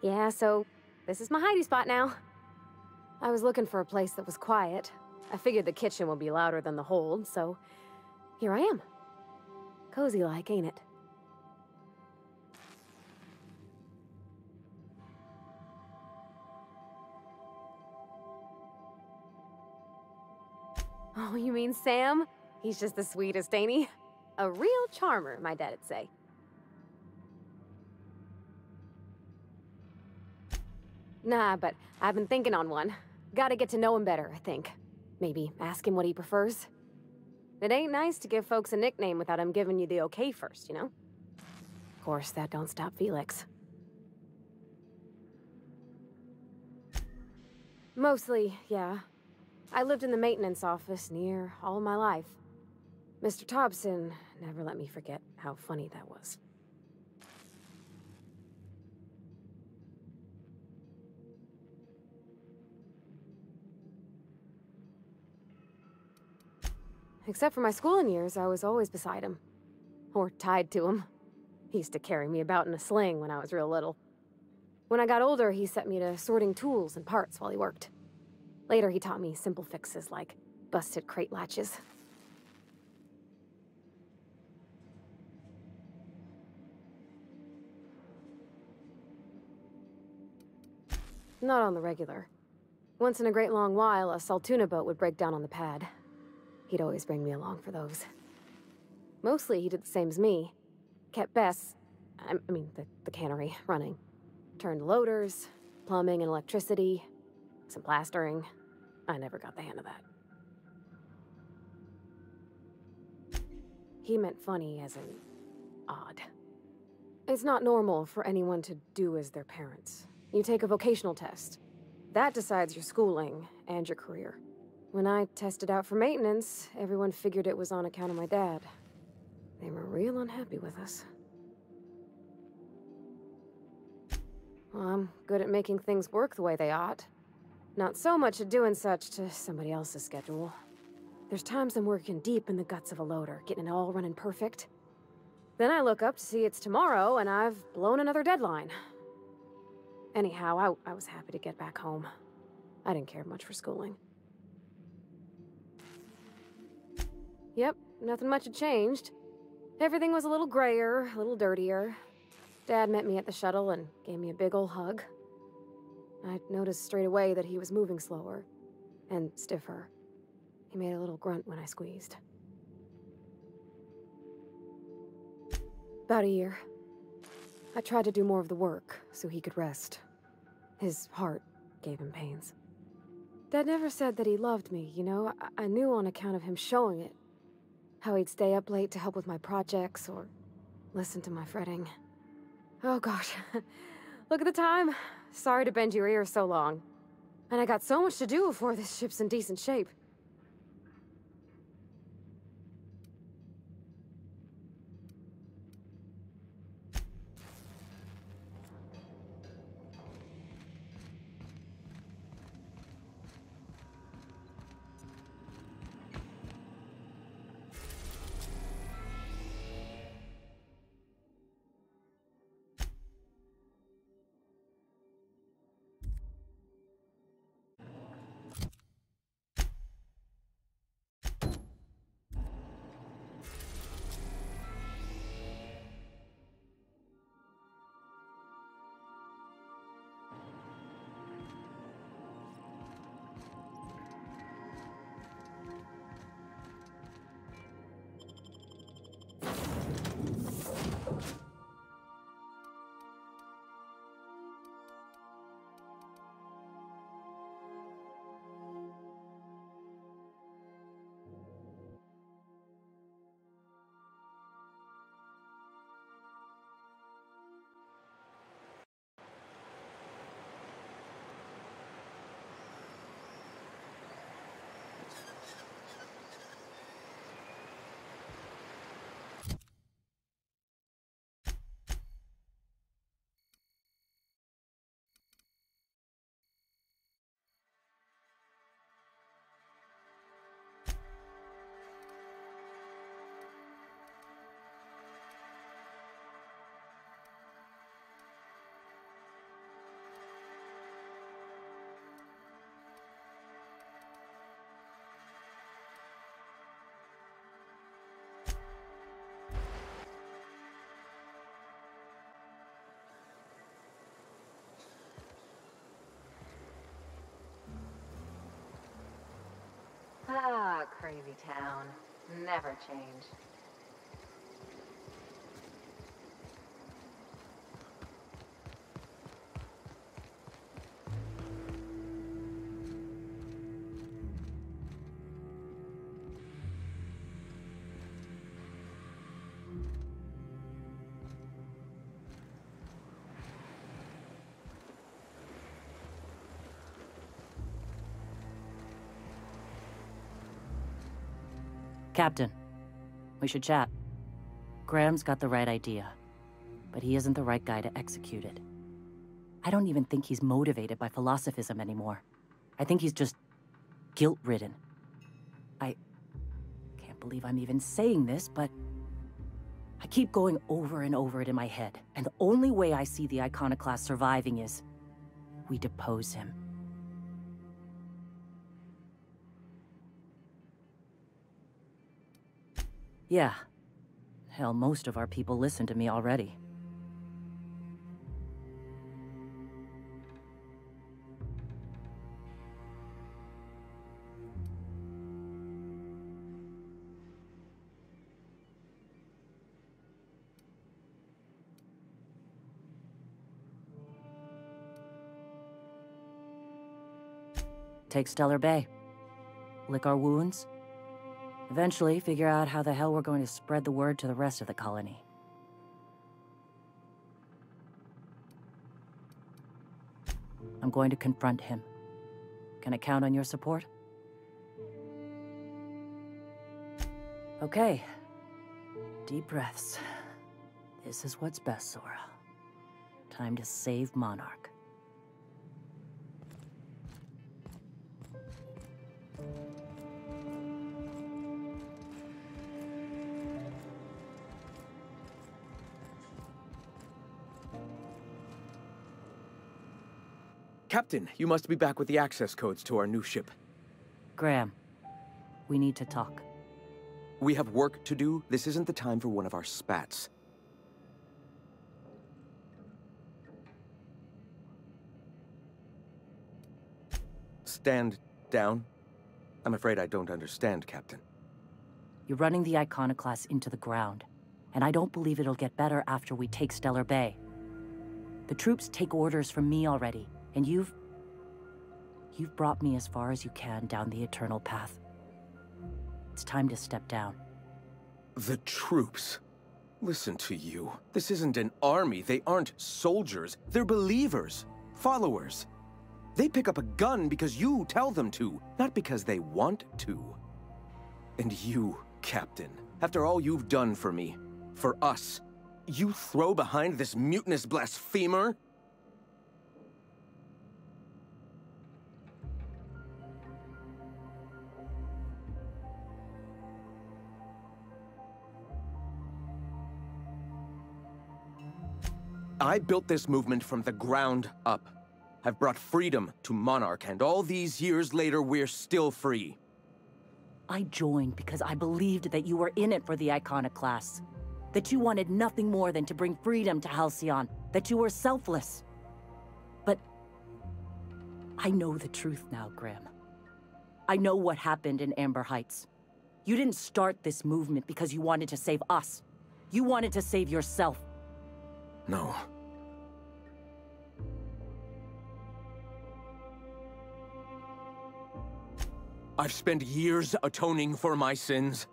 Yeah, so this is my hidey spot now. I was looking for a place that was quiet. I figured the kitchen would be louder than the hold, so here I am. Cozy like, ain't it? Oh, you mean Sam? He's just the sweetest, ain't he? A real charmer, my dad'd say. Nah, but I've been thinking on one. Gotta get to know him better, I think. Maybe ask him what he prefers. It ain't nice to give folks a nickname without him giving you the okay first, you know? Of course, that don't stop Felix. Mostly, yeah. I lived in the maintenance office near all my life. Mr. Thompson never let me forget how funny that was. Except for my schooling years, I was always beside him. Or tied to him. He used to carry me about in a sling when I was real little. When I got older, he set me to sorting tools and parts while he worked. Later, he taught me simple fixes like busted crate latches. Not on the regular. Once in a great long while, a Saltuna boat would break down on the pad. He'd always bring me along for those. Mostly, he did the same as me. Kept Bess, the cannery, running. Turned loaders, plumbing and electricity, some plastering. I never got the hang of that. He meant funny as in odd. It's not normal for anyone to do as their parents. You take a vocational test. That decides your schooling and your career. When I tested out for maintenance, everyone figured it was on account of my dad. They were real unhappy with us. Well, I'm good at making things work the way they ought. Not so much at doing such to somebody else's schedule. There's times I'm working deep in the guts of a loader, getting it all running perfect. Then I look up to see it's tomorrow, and I've blown another deadline. Anyhow, I was happy to get back home. I didn't care much for schooling. Yep, nothing much had changed. Everything was a little grayer, a little dirtier. Dad met me at the shuttle and gave me a big ol' hug. I noticed straight away that he was moving slower and stiffer. He made a little grunt when I squeezed. About a year. I tried to do more of the work so he could rest. His heart gave him pains. Dad never said that he loved me, you know? I knew on account of him showing it. How he'd stay up late to help with my projects or listen to my fretting. Oh gosh, look at the time. Sorry to bend your ear so long. And I got so much to do before this ship's in decent shape. about Crazy Town. Never change. Captain, we should chat. Graham's got the right idea, but he isn't the right guy to execute it. I don't even think he's motivated by philosophism anymore. I think he's just guilt-ridden. I can't believe I'm even saying this, but I keep going over and over it in my head, and the only way I see the Iconoclast surviving is we depose him. Yeah. Hell, most of our people listen to me already. Take Stellar Bay. Lick our wounds. Eventually, figure out how the hell we're going to spread the word to the rest of the colony. I'm going to confront him. Can I count on your support? Okay. Deep breaths. This is what's best, Sora. Time to save Monarch. Captain, you must be back with the access codes to our new ship. Graham, we need to talk. We have work to do. This isn't the time for one of our spats. Stand down. I'm afraid I don't understand, Captain. You're running the Iconoclast into the ground, and I don't believe it'll get better after we take Stellar Bay. The troops take orders from me already. And you've brought me as far as you can down the Eternal Path. It's time to step down. The troops? Listen to you. This isn't an army. They aren't soldiers. They're believers. Followers. They pick up a gun because you tell them to, not because they want to. And you, Captain, after all you've done for me, for us, you throw behind this mutinous blasphemer? I built this movement from the ground up. I've brought freedom to Monarch, and all these years later, we're still free. I joined because I believed that you were in it for the Iconoclasts. That you wanted nothing more than to bring freedom to Halcyon. That you were selfless. But I know the truth now, Graham. I know what happened in Amber Heights. You didn't start this movement because you wanted to save us. You wanted to save yourself. No. I've spent years atoning for my sins.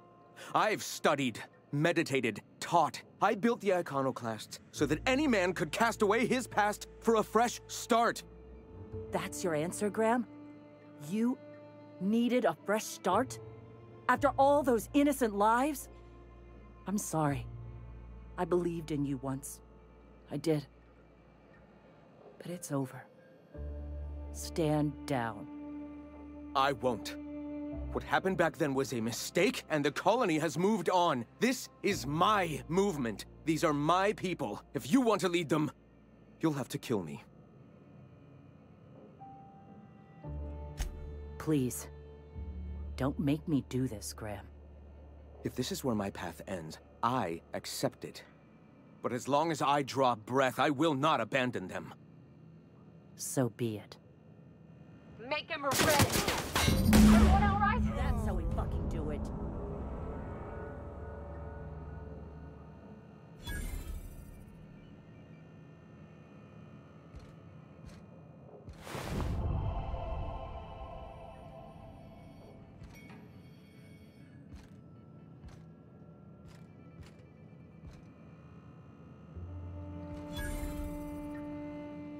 I've studied, meditated, taught. I built the Iconoclasts so that any man could cast away his past for a fresh start. That's your answer, Graham? You needed a fresh start? After all those innocent lives? I'm sorry. I believed in you once. I did. But it's over. Stand down. I won't. What happened back then was a mistake, and the colony has moved on. This is my movement. These are my people. If you want to lead them, you'll have to kill me. Please. Don't make me do this, Graham. If this is where my path ends, I accept it. But as long as I draw breath, I will not abandon them. So be it. Make him ready! Everyone all right? That's how we fucking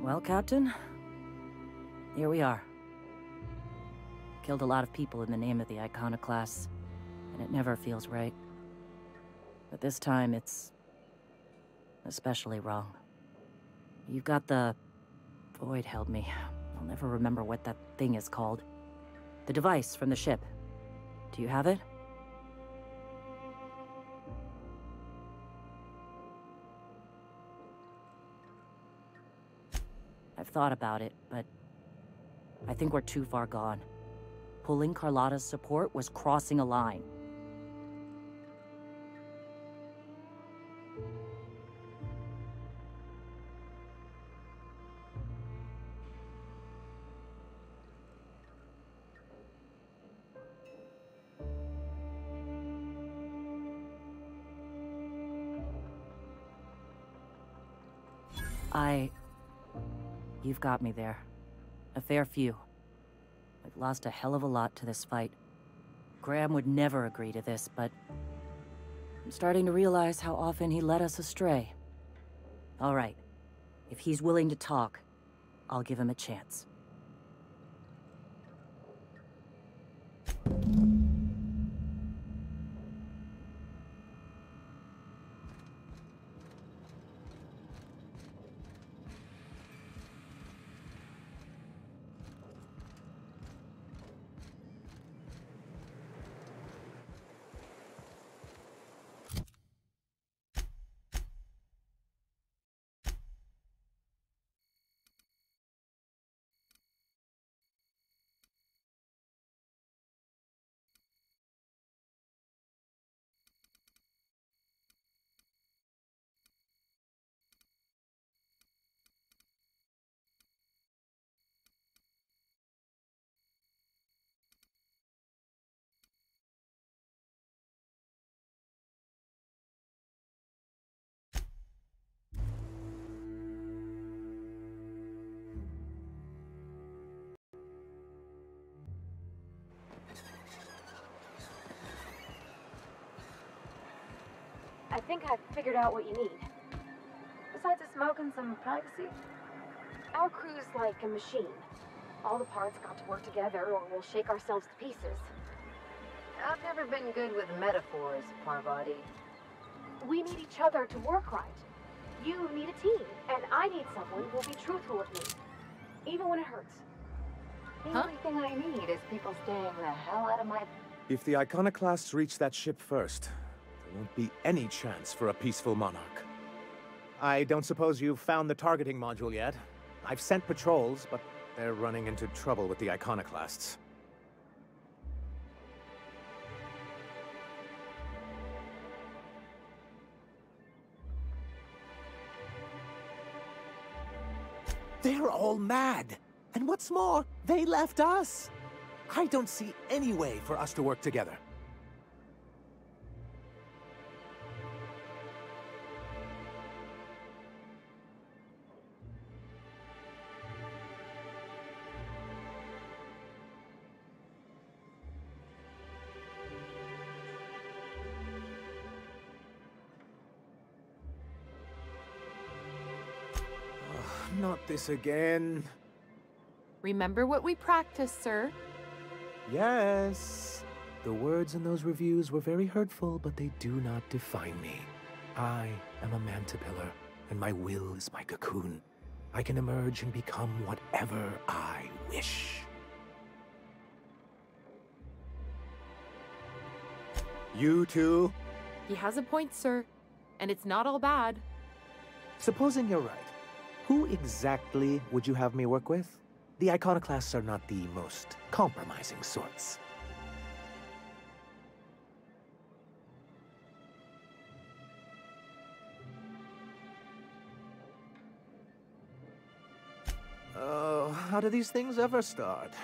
Well, Captain, here we are. Killed a lot of people in the name of the Iconoclasts, and it never feels right. But this time, it's especially wrong. You've got the... Void held me. I'll never remember what that thing is called. The device from the ship. Do you have it? I've thought about it, but I think we're too far gone. Pulling Carlotta's support was crossing a line. You've got me there. A fair few. We've lost a hell of a lot to this fight. Graham would never agree to this, but I'm starting to realize how often he led us astray. All right. If he's willing to talk, I'll give him a chance. I think I've figured out what you need. Besides the smoke and some privacy? Our crew's like a machine. All the parts got to work together or we'll shake ourselves to pieces. I've never been good with metaphors, Parvati. We need each other to work right. You need a team, and I need someone who will be truthful with me, even when it hurts. The only thing I need is people staying the hell out of my... If the Iconoclasts reach that ship first, there won't be any chance for a peaceful monarch. I don't suppose you've found the targeting module yet. I've sent patrols, but they're running into trouble with the Iconoclasts. They're all mad! And what's more, they left us! I don't see any way for us to work together. Not this again. Remember what we practiced, sir. Yes. The words in those reviews were very hurtful, but they do not define me. I am a Mantipillar, and my will is my cocoon. I can emerge and become whatever I wish. You too? He has a point, sir. And it's not all bad. Supposing you're right, who exactly would you have me work with? The Iconoclasts are not the most compromising sorts. Oh, how do these things ever start?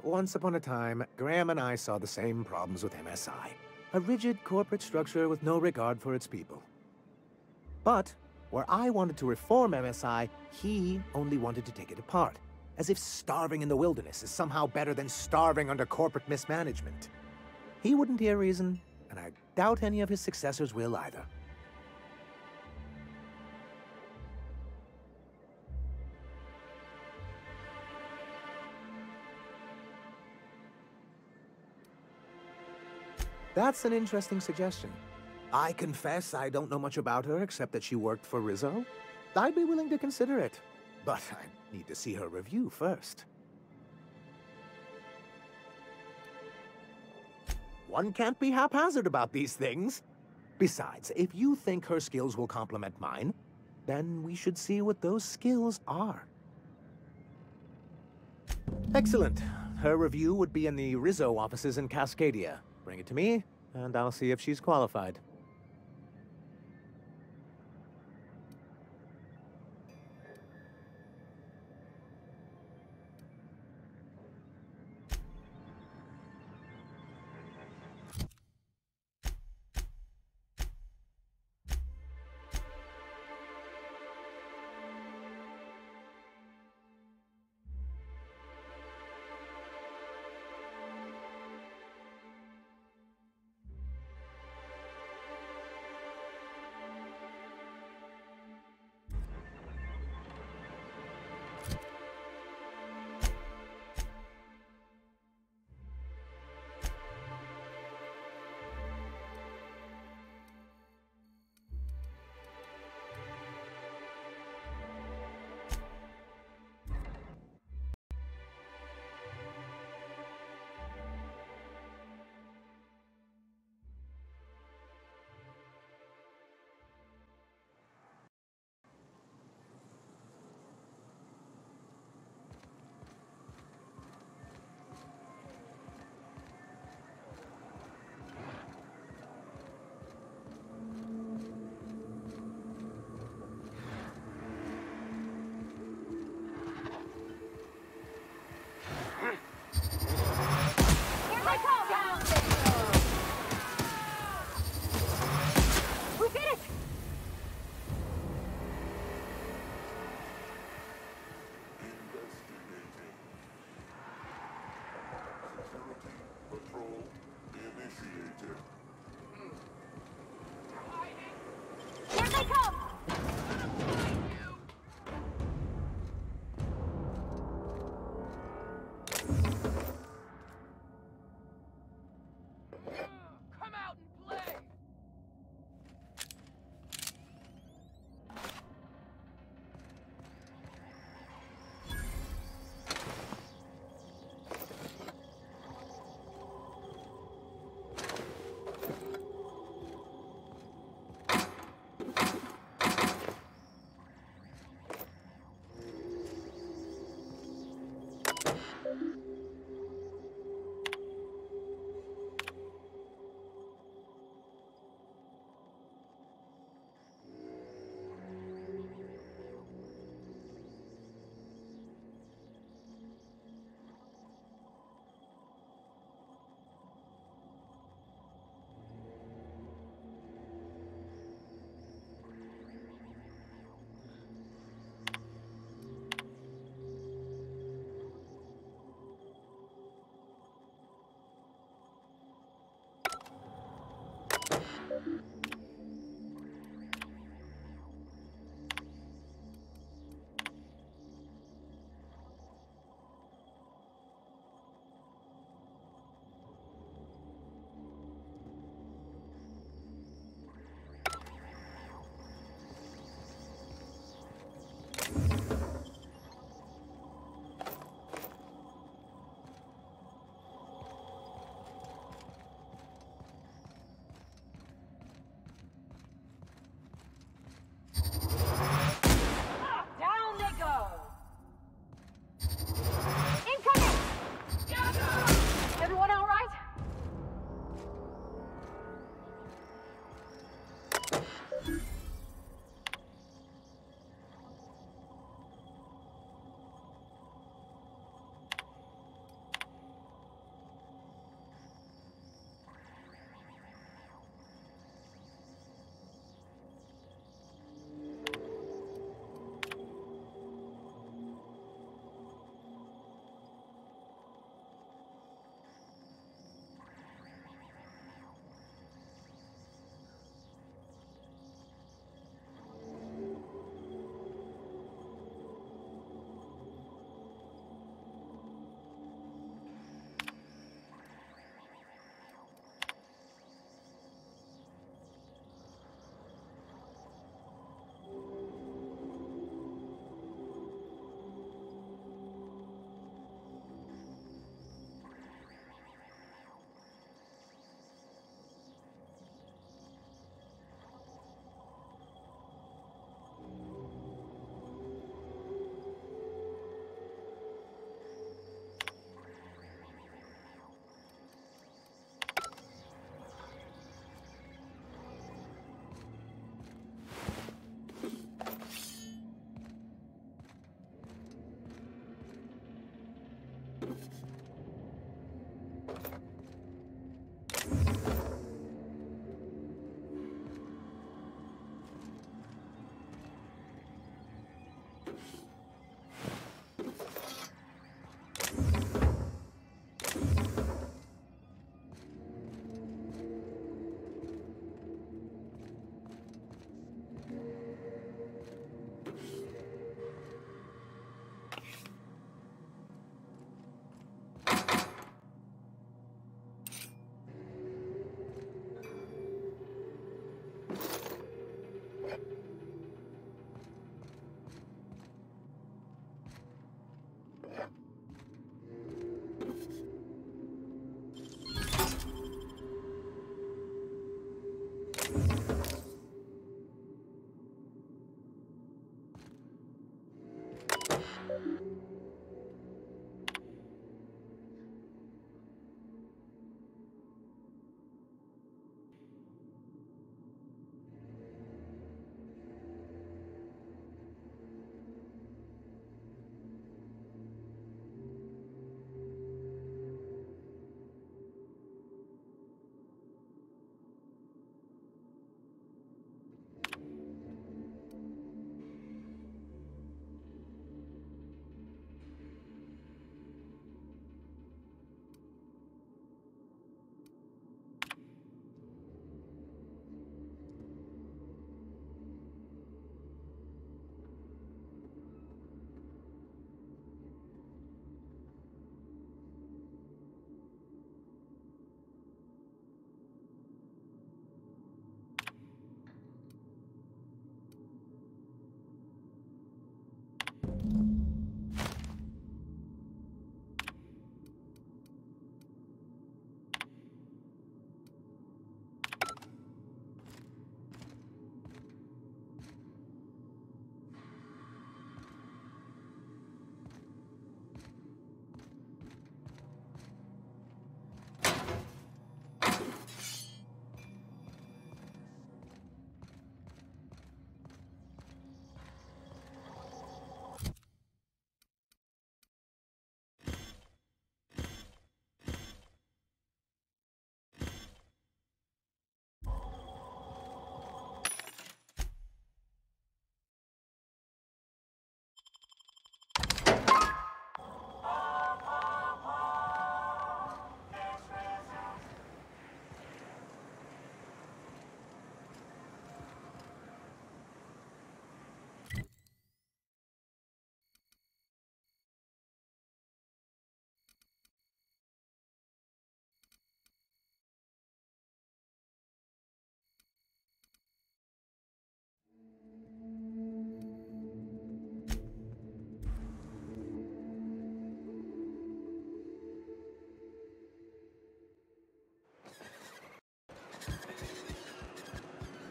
Once upon a time, Graham and I saw the same problems with MSI. A rigid corporate structure with no regard for its people. But where I wanted to reform MSI, he only wanted to take it apart. As if starving in the wilderness is somehow better than starving under corporate mismanagement. He wouldn't hear reason, and I doubt any of his successors will either. That's an interesting suggestion. I confess I don't know much about her except that she worked for Rizzo. I'd be willing to consider it, but I need to see her review first. One can't be haphazard about these things. Besides, if you think her skills will complement mine, then we should see what those skills are. Excellent. Her review would be in the Rizzo offices in Cascadia. Bring it to me, and I'll see if she's qualified.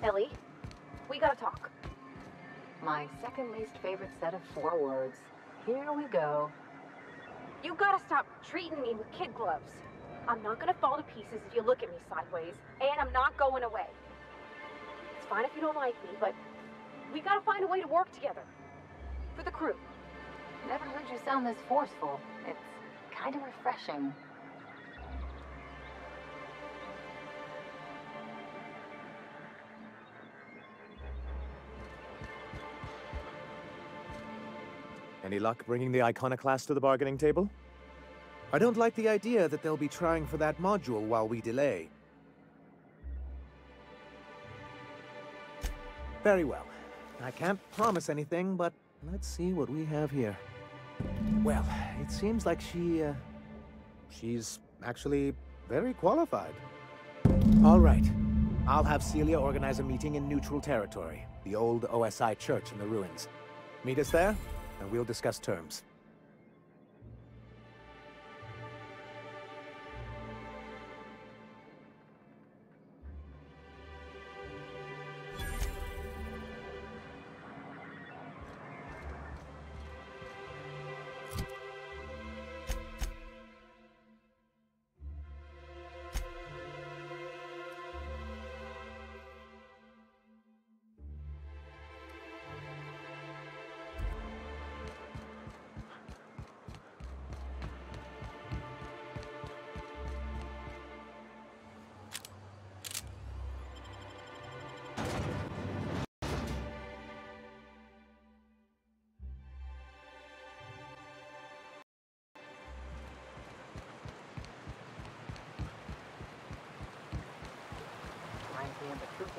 Ellie, we gotta talk. My second least favorite set of 4 words. Here we go. You gotta stop treating me with kid gloves. I'm not gonna fall to pieces if you look at me sideways, and I'm not going away. It's fine if you don't like me, but we gotta find a way to work together. For the crew. Never heard you sound this forceful. It's kind of refreshing. Any luck bringing the Iconoclast to the bargaining table? I don't like the idea that they'll be trying for that module while we delay. Very well. I can't promise anything, but let's see what we have here. Well, it seems like she's actually very qualified. All right. I'll have Celia organize a meeting in neutral territory, the old OSI church in the ruins. Meet us there, and we'll discuss terms.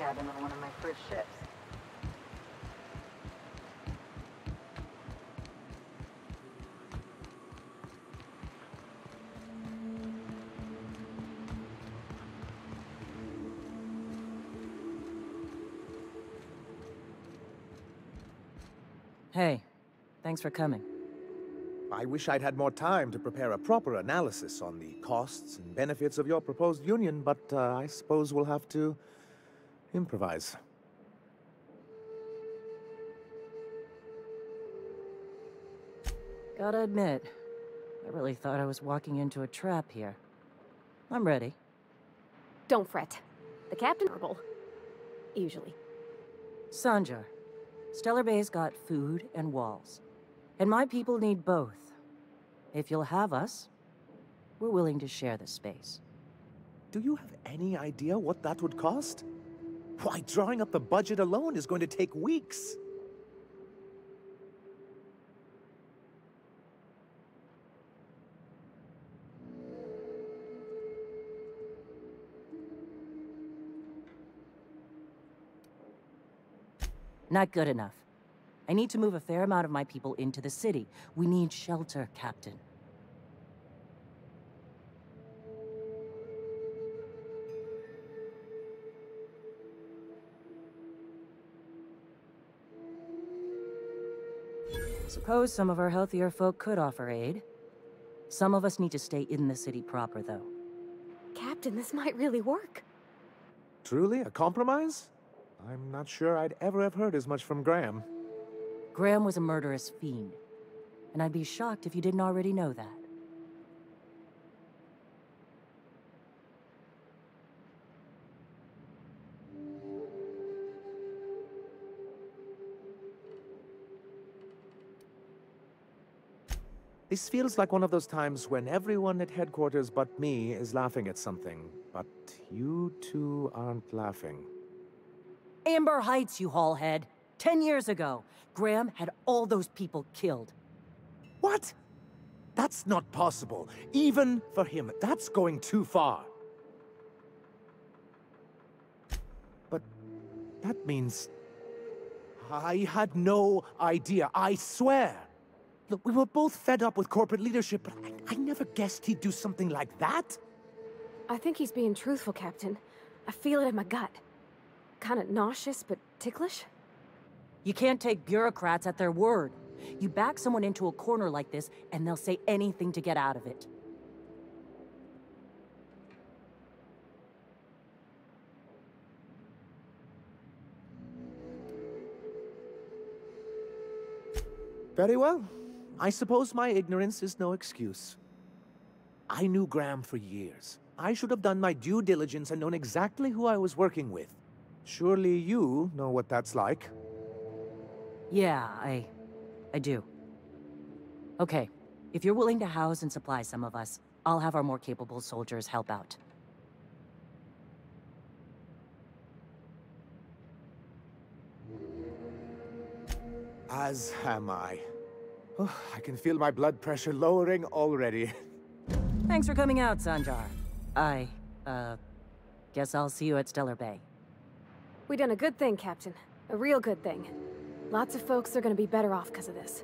cabin on one of my first ships. Hey, thanks for coming. I wish I'd had more time to prepare a proper analysis on the costs and benefits of your proposed union, but I suppose we'll have to improvise. Gotta admit, I really thought I was walking into a trap here. I'm ready. Don't fret. The captain verbal. Usually. Sanjar, Stellar Bay's got food and walls. And my people need both. If you'll have us, we're willing to share the space. Do you have any idea what that would cost? Why, drawing up the budget alone is going to take weeks. Not good enough. I need to move a fair amount of my people into the city. We need shelter, Captain. Suppose some of our healthier folk could offer aid. Some of us need to stay in the city proper, though. Captain, this might really work. Truly, a compromise? I'm not sure I'd ever have heard as much from Graham. Graham was a murderous fiend, and I'd be shocked if you didn't already know that. This feels like one of those times when everyone at headquarters but me is laughing at something, but you two aren't laughing. Amber Heights, you haulhead. 10 years ago, Graham had all those people killed. What? That's not possible. Even for him, that's going too far. But that means... I had no idea, I swear. Look, we were both fed up with corporate leadership, but I never guessed he'd do something like that. I think he's being truthful, Captain. I feel it in my gut. Kinda nauseous, but ticklish? You can't take bureaucrats at their word. You back someone into a corner like this, and they'll say anything to get out of it. Very well. I suppose my ignorance is no excuse. I knew Graham for years. I should have done my due diligence and known exactly who I was working with. Surely you know what that's like. Yeah, I do. Okay, if you're willing to house and supply some of us, I'll have our more capable soldiers help out. As am I. Oh, I can feel my blood pressure lowering already. Thanks for coming out, Sanjar. I, guess I'll see you at Stellar Bay. We done a good thing, Captain. A real good thing. Lots of folks are gonna be better off because of this.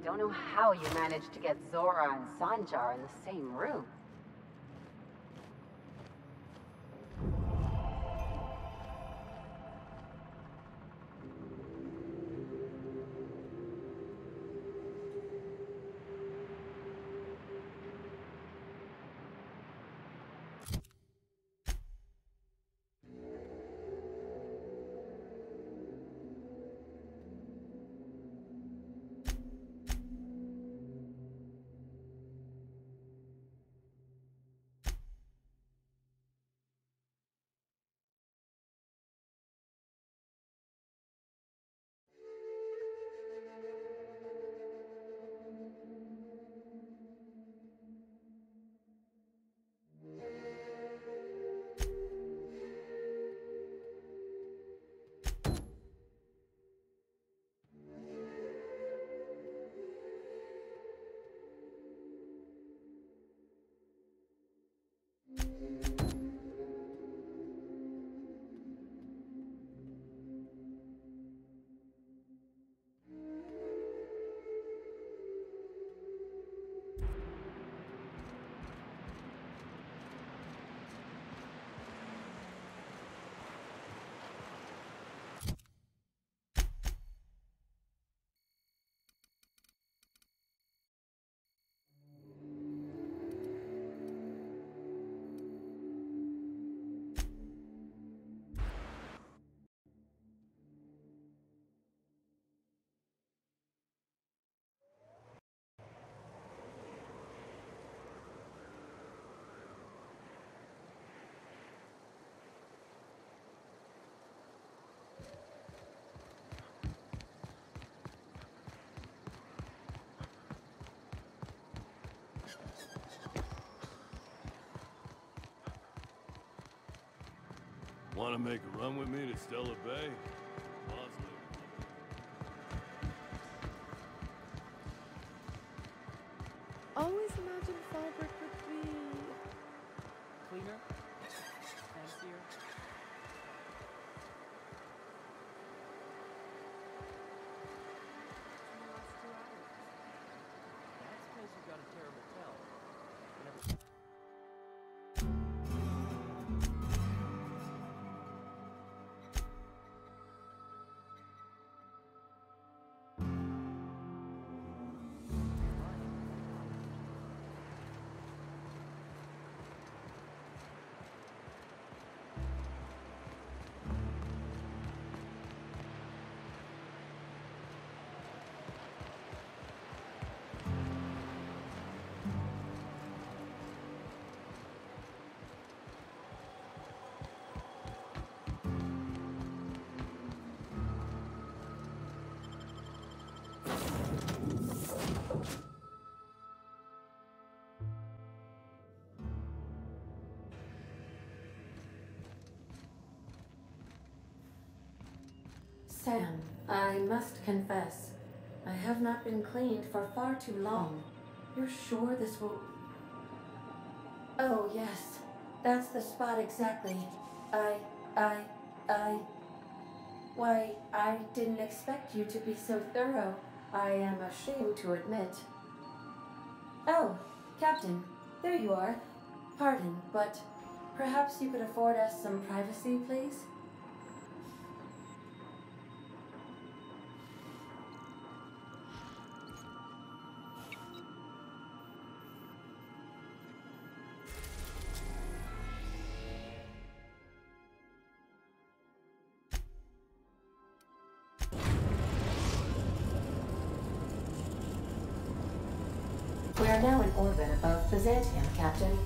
Don't know how you managed to get Zora and Sanjar in the same room. Want to make a run with me to Stella Bay? Bosley. Always imagined Falbert would be cleaner, fancier. That's because you got a terrible tell. Sam, I must confess, I have not been cleaned for far too long. You're sure this will... Oh, yes. That's the spot exactly. Why, I didn't expect you to be so thorough. I am ashamed to admit. Oh, Captain, there you are. Pardon, but perhaps you could afford us some privacy, please? We are now in orbit above Byzantium, Captain.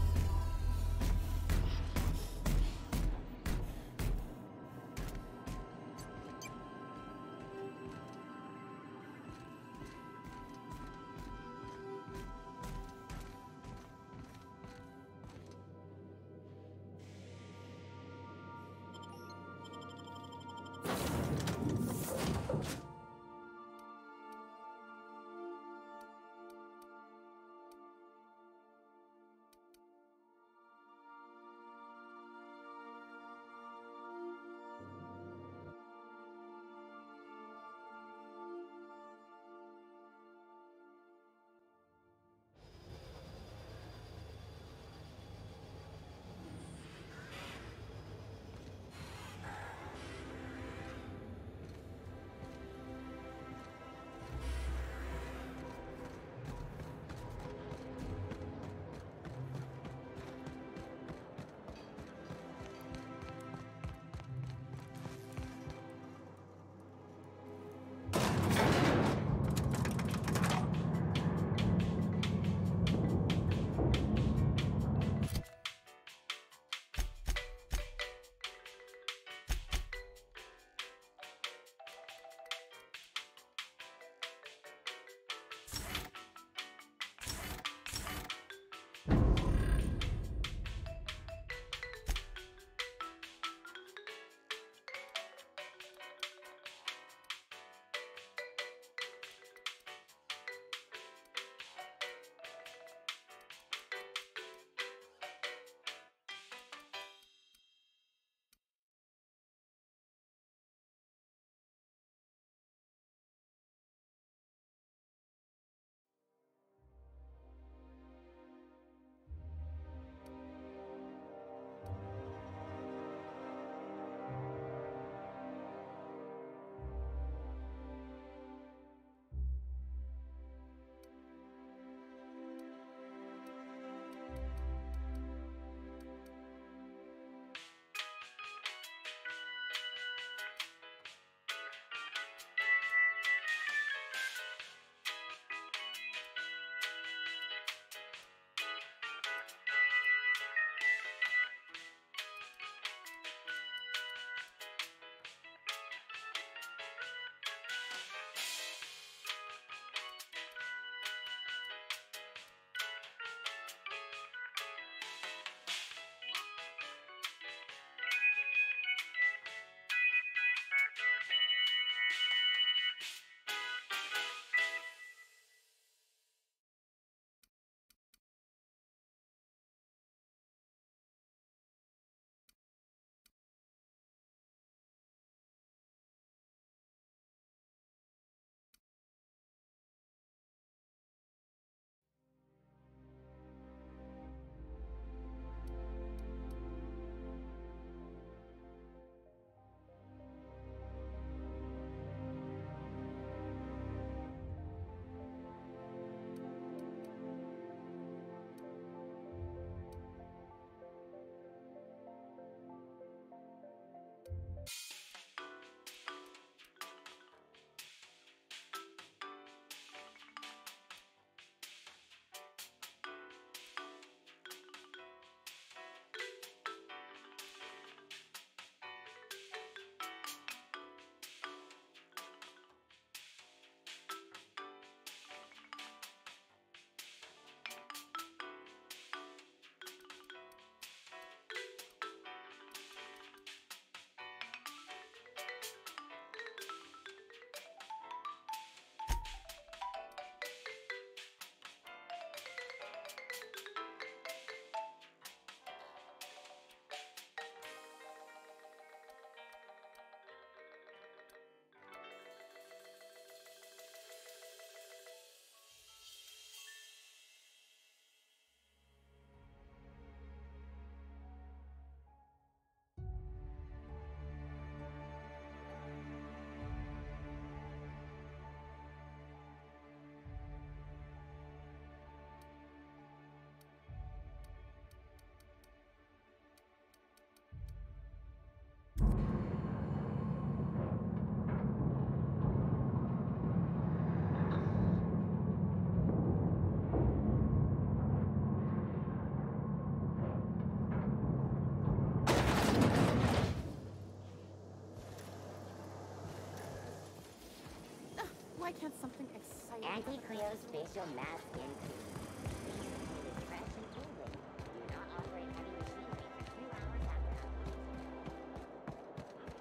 Why can't something exciting... Auntie Cleo's facial mask increase. It is fresh and tingling. Do not operate heavy machinery for 2 hours after operation.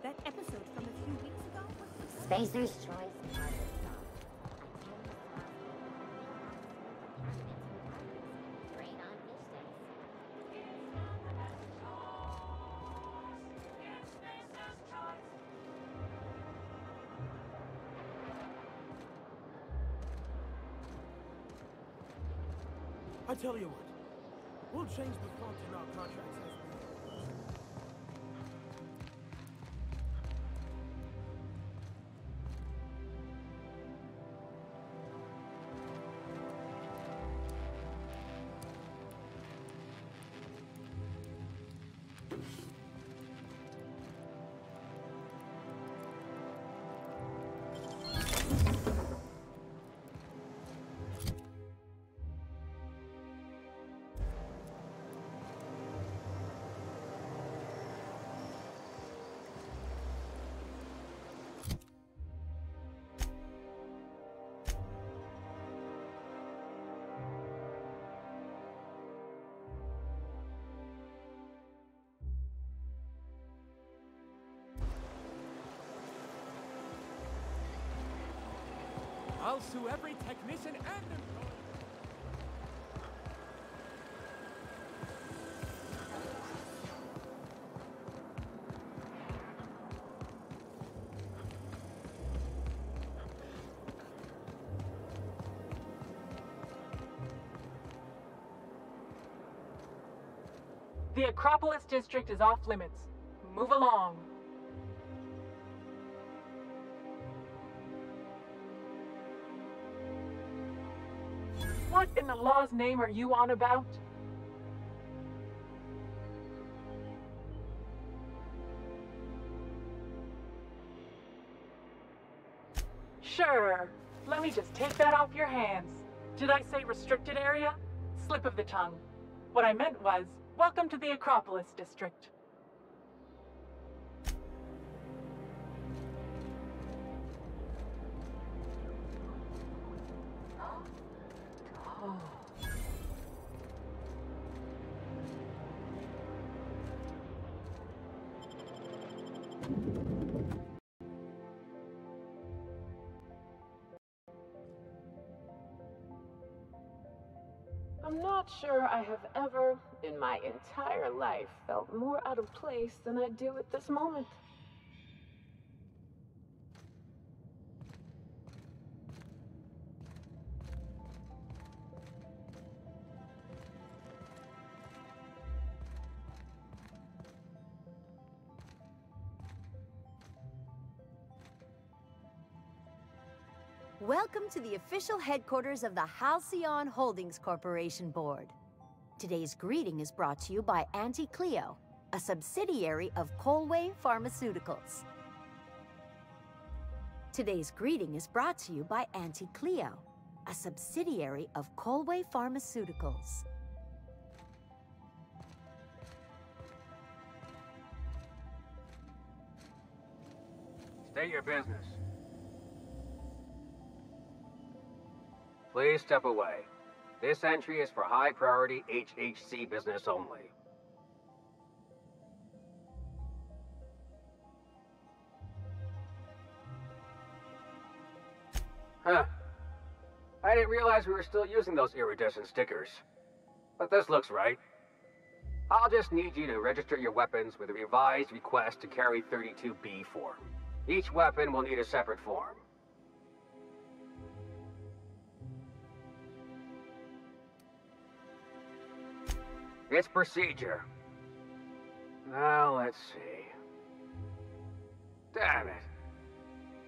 That episode from a few weeks ago was... Spacer's Choice Target Sauce. Great on fish sticks. I tell you what, we'll change the font in our contracts as I'll sue every technician and employee. The Acropolis District is off limits. Move along. What in the law's name are you on about? Sure. Let me just take that off your hands. Did I say restricted area? Slip of the tongue. What I meant was, welcome to the Acropolis District. Oh. I'm not sure I have ever, in my entire life, felt more out of place than I do at this moment. Welcome to the official headquarters of the Halcyon Holdings Corporation Board. Today's greeting is brought to you by Auntie Cleo, a subsidiary of Colway Pharmaceuticals. Today's greeting is brought to you by Auntie Cleo, a subsidiary of Colway Pharmaceuticals. State your business. Please step away. This entry is for high-priority HHC business only. Huh. I didn't realize we were still using those iridescent stickers. But this looks right. I'll just need you to register your weapons with a revised request to carry 32B form. Each weapon will need a separate form. It's procedure. Now, let's see. Damn it.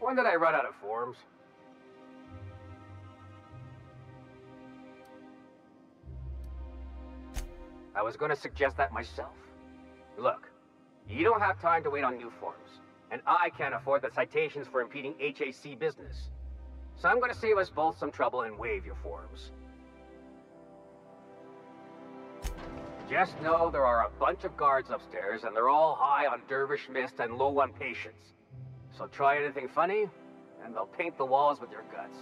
When did I run out of forms? I was going to suggest that myself. Look, you don't have time to wait on new forms, and I can't afford the citations for impeding HAC business. So I'm going to save us both some trouble and waive your forms. Just know there are a bunch of guards upstairs, and they're all high on dervish mist and low on patience. So try anything funny, and they'll paint the walls with your guts.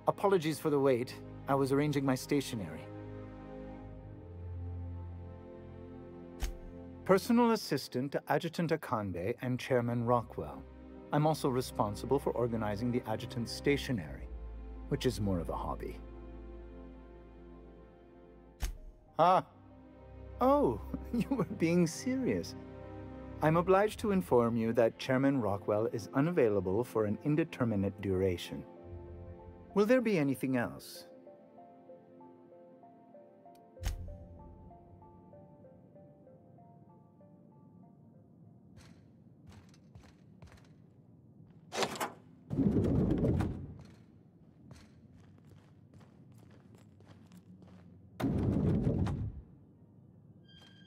Apologies for the wait. I was arranging my stationery. Personal assistant to Adjutant Akande and Chairman Rockwell. I'm also responsible for organizing the Adjutant's stationery, which is more of a hobby. Ah. Oh, you were being serious. I'm obliged to inform you that Chairman Rockwell is unavailable for an indeterminate duration. Will there be anything else?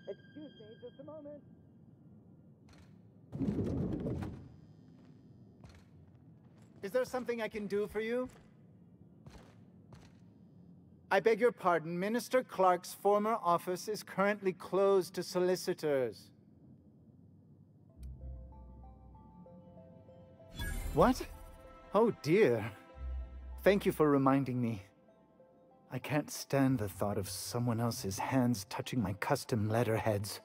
Excuse me, just a moment. Is there something I can do for you? I beg your pardon, Minister Clark's former office is currently closed to solicitors. What? Oh dear. Thank you for reminding me. I can't stand the thought of someone else's hands touching my custom letterheads.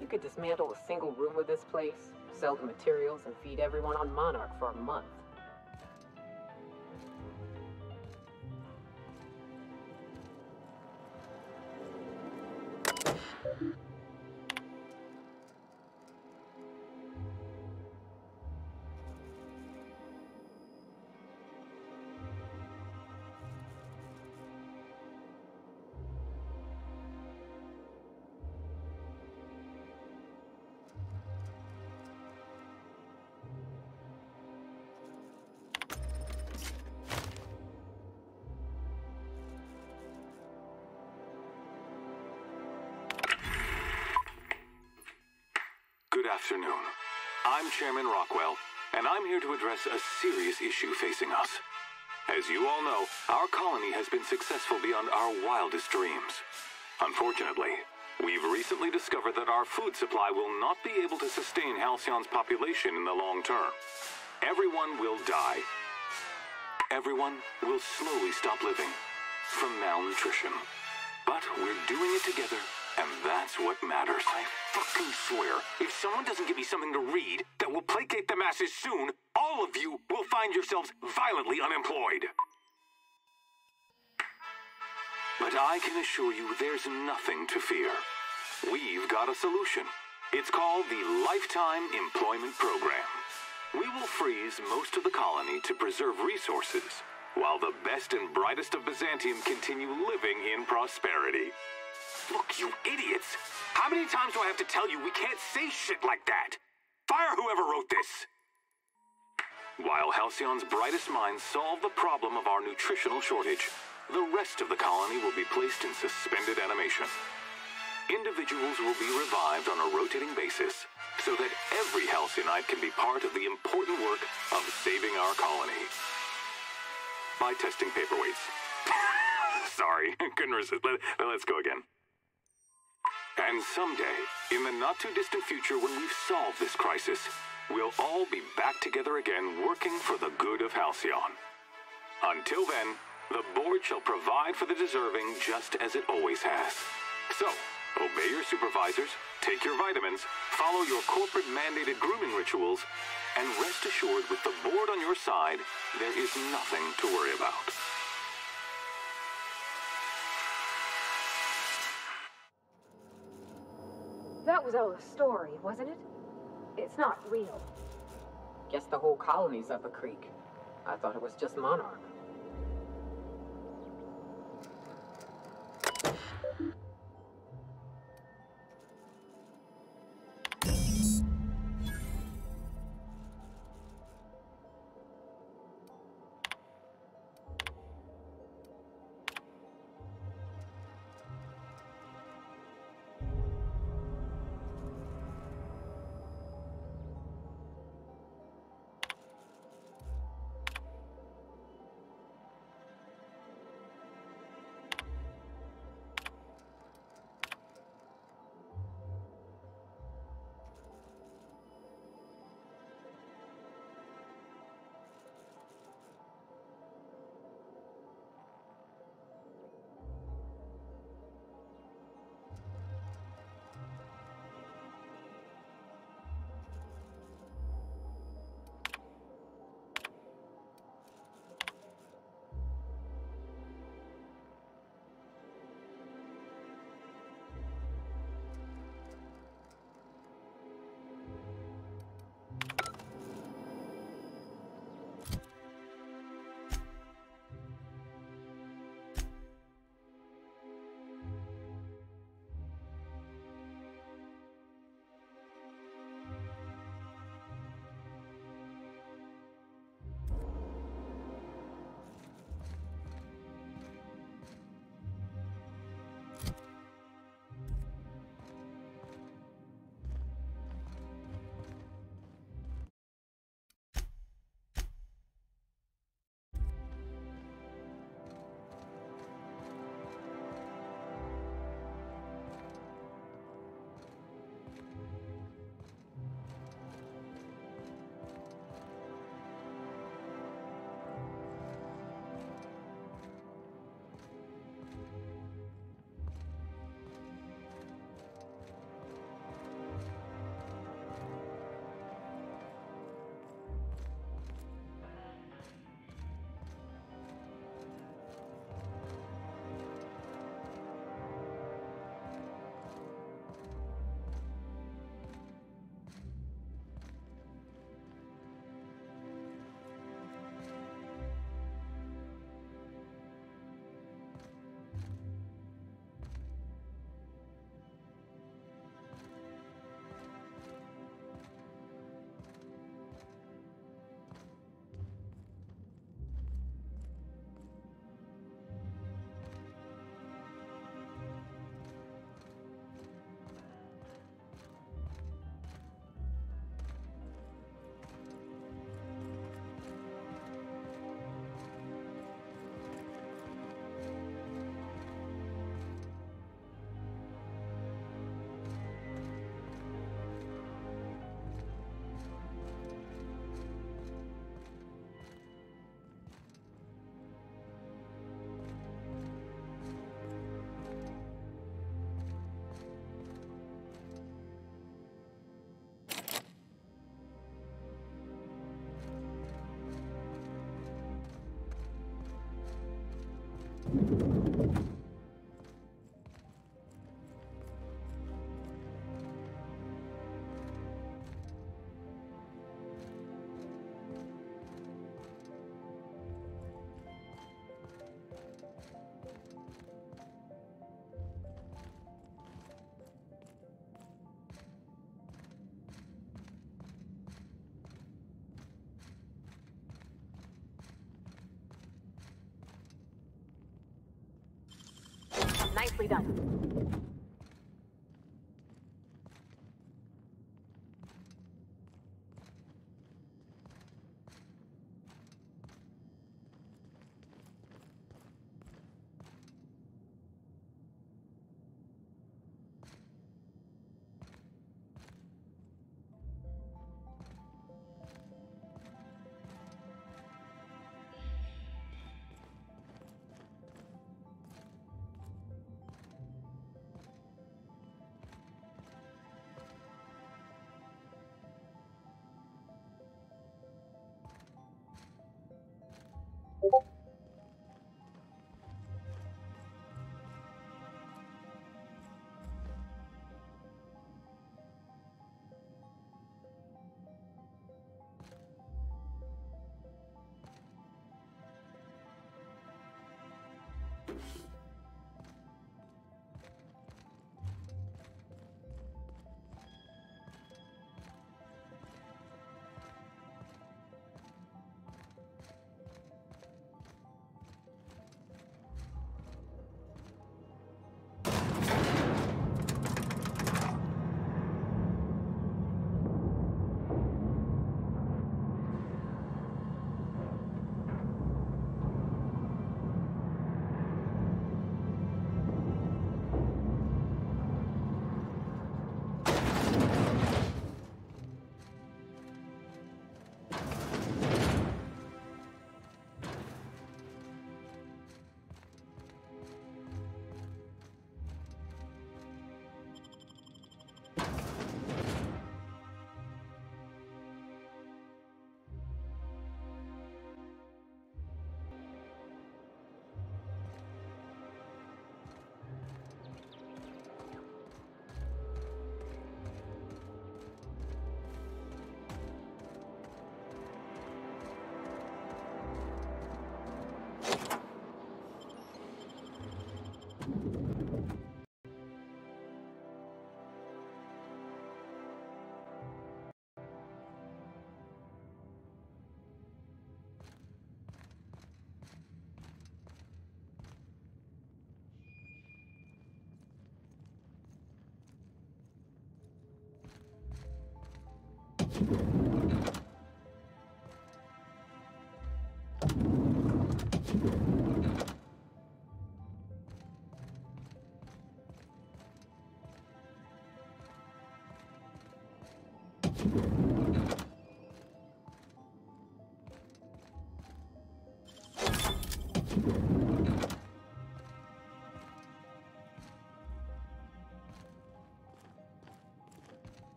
You could dismantle a single room of this place, sell the materials, and feed everyone on Monarch for a month. Good afternoon. I'm Chairman Rockwell, and I'm here to address a serious issue facing us. As you all know, our colony has been successful beyond our wildest dreams. Unfortunately, we've recently discovered that our food supply will not be able to sustain Halcyon's population in the long term. Everyone will die. Everyone will slowly stop living from malnutrition. But we're doing it together, and that's what matters. I fucking swear, if someone doesn't give me something to read that will placate the masses soon, all of you will find yourselves violently unemployed. But I can assure you there's nothing to fear. We've got a solution. It's called the Lifetime Employment Program. We will freeze most of the colony to preserve resources, while the best and brightest of Byzantium continue living in prosperity. Look, you idiots! How many times do I have to tell you we can't say shit like that? Fire whoever wrote this! While Halcyon's brightest minds solve the problem of our nutritional shortage, the rest of the colony will be placed in suspended animation. Individuals will be revived on a rotating basis, so that every Halcyonite can be part of the important work of saving our colony. By testing paperweights. Sorry, couldn't resist. Let's go again. And someday, in the not-too-distant future when we've solved this crisis, we'll all be back together again working for the good of Halcyon. Until then, the board shall provide for the deserving just as it always has. So, obey your supervisors, take your vitamins, follow your corporate-mandated grooming rituals, and rest assured with the board on your side, there is nothing to worry about. That was all a story, wasn't it? It's not real. Guess the whole colony's up a creek. I thought it was just Monarch. Nicely done.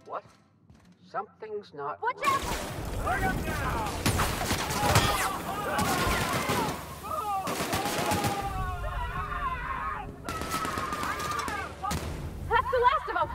What? Something's not... Watch out! Bring him down! That's the last of them!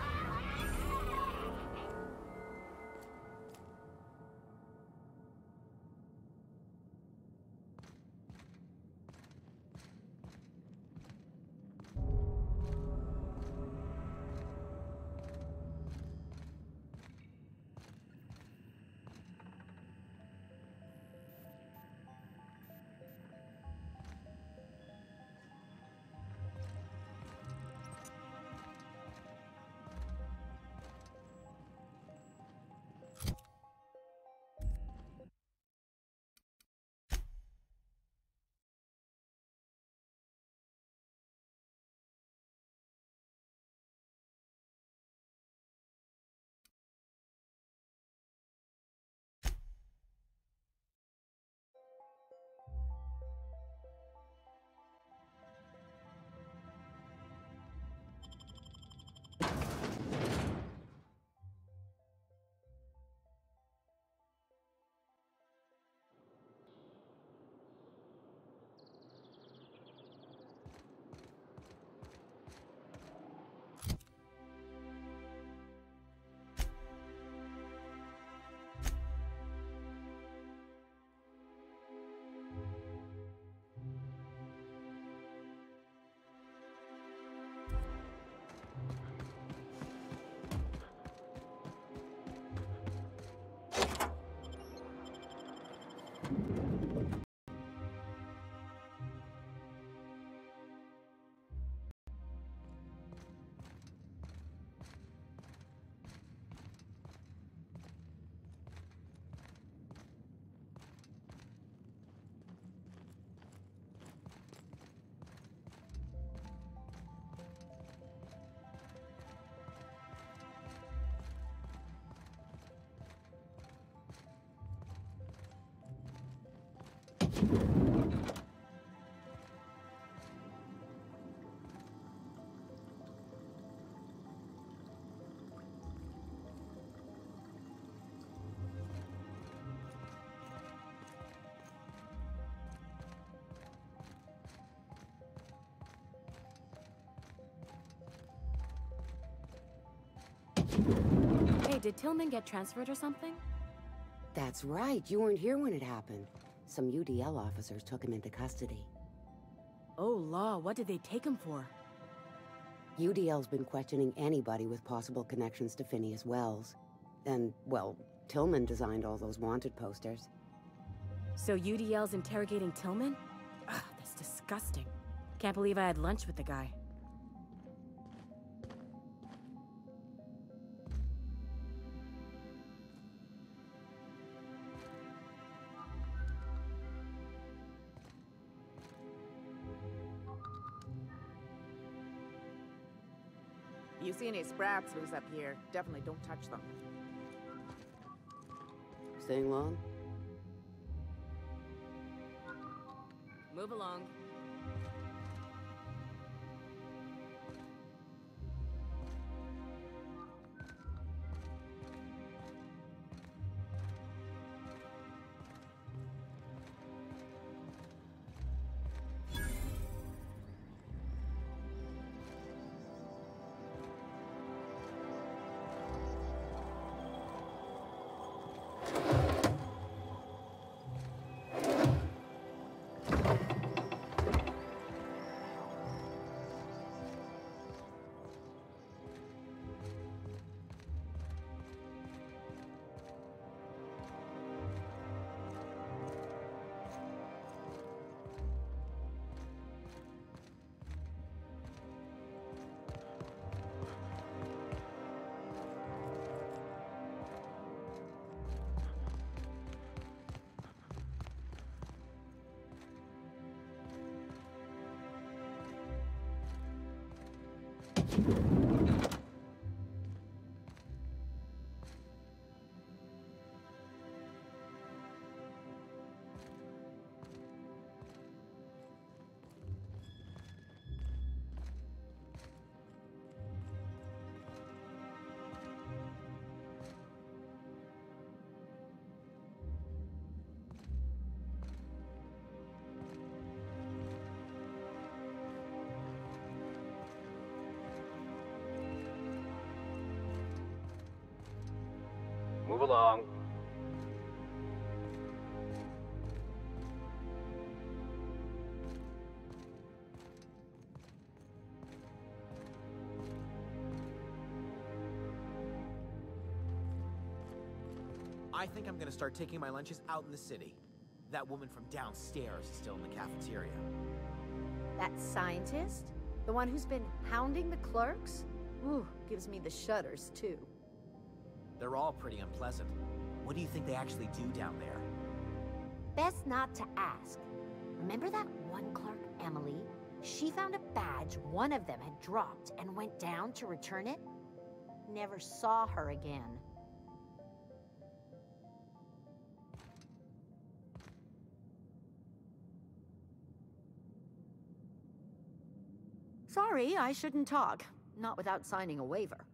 Hey, did Tillman get transferred or something? That's right. You weren't here when it happened. Some UDL officers took him into custody. Oh, law, what did they take him for? UDL's been questioning anybody with possible connections to Phineas Wells. And, well, Tillman designed all those wanted posters. So UDL's interrogating Tillman? Ugh, that's disgusting. Can't believe I had lunch with the guy. You see any sprats loose up here, definitely don't touch them. Staying long? Move along. Move along. I think I'm gonna start taking my lunches out in the city. That woman from downstairs is still in the cafeteria. That scientist? The one who's been hounding the clerks? Ooh, gives me the shudders, too. They're all pretty unpleasant. What do you think they actually do down there? Best not to ask. Remember that one clerk, Emily? She found a badge one of them had dropped and went down to return it. Never saw her again. Sorry, I shouldn't talk. Not without signing a waiver.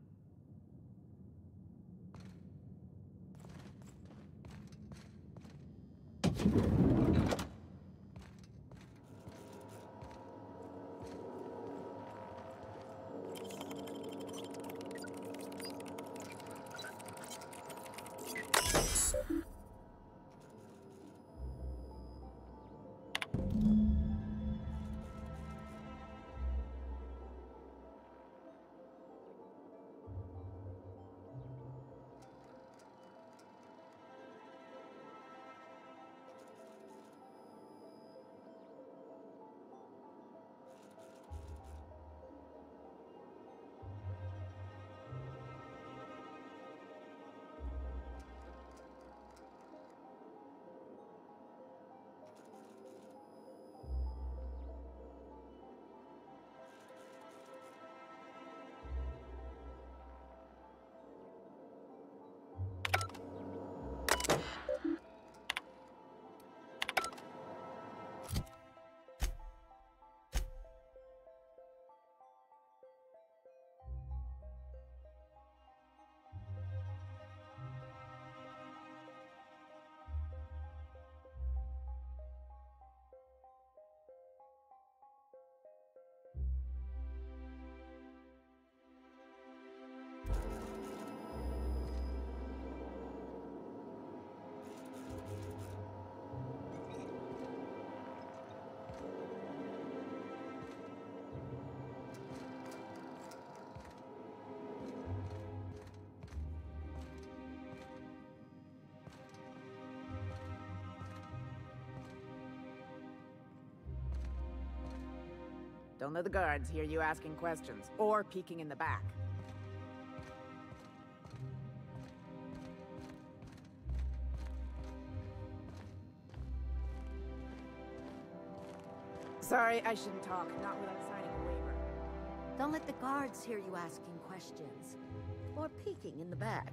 Don't let the guards hear you asking questions or peeking in the back. Sorry, I shouldn't talk, not without signing a waiver. Don't let the guards hear you asking questions or peeking in the back.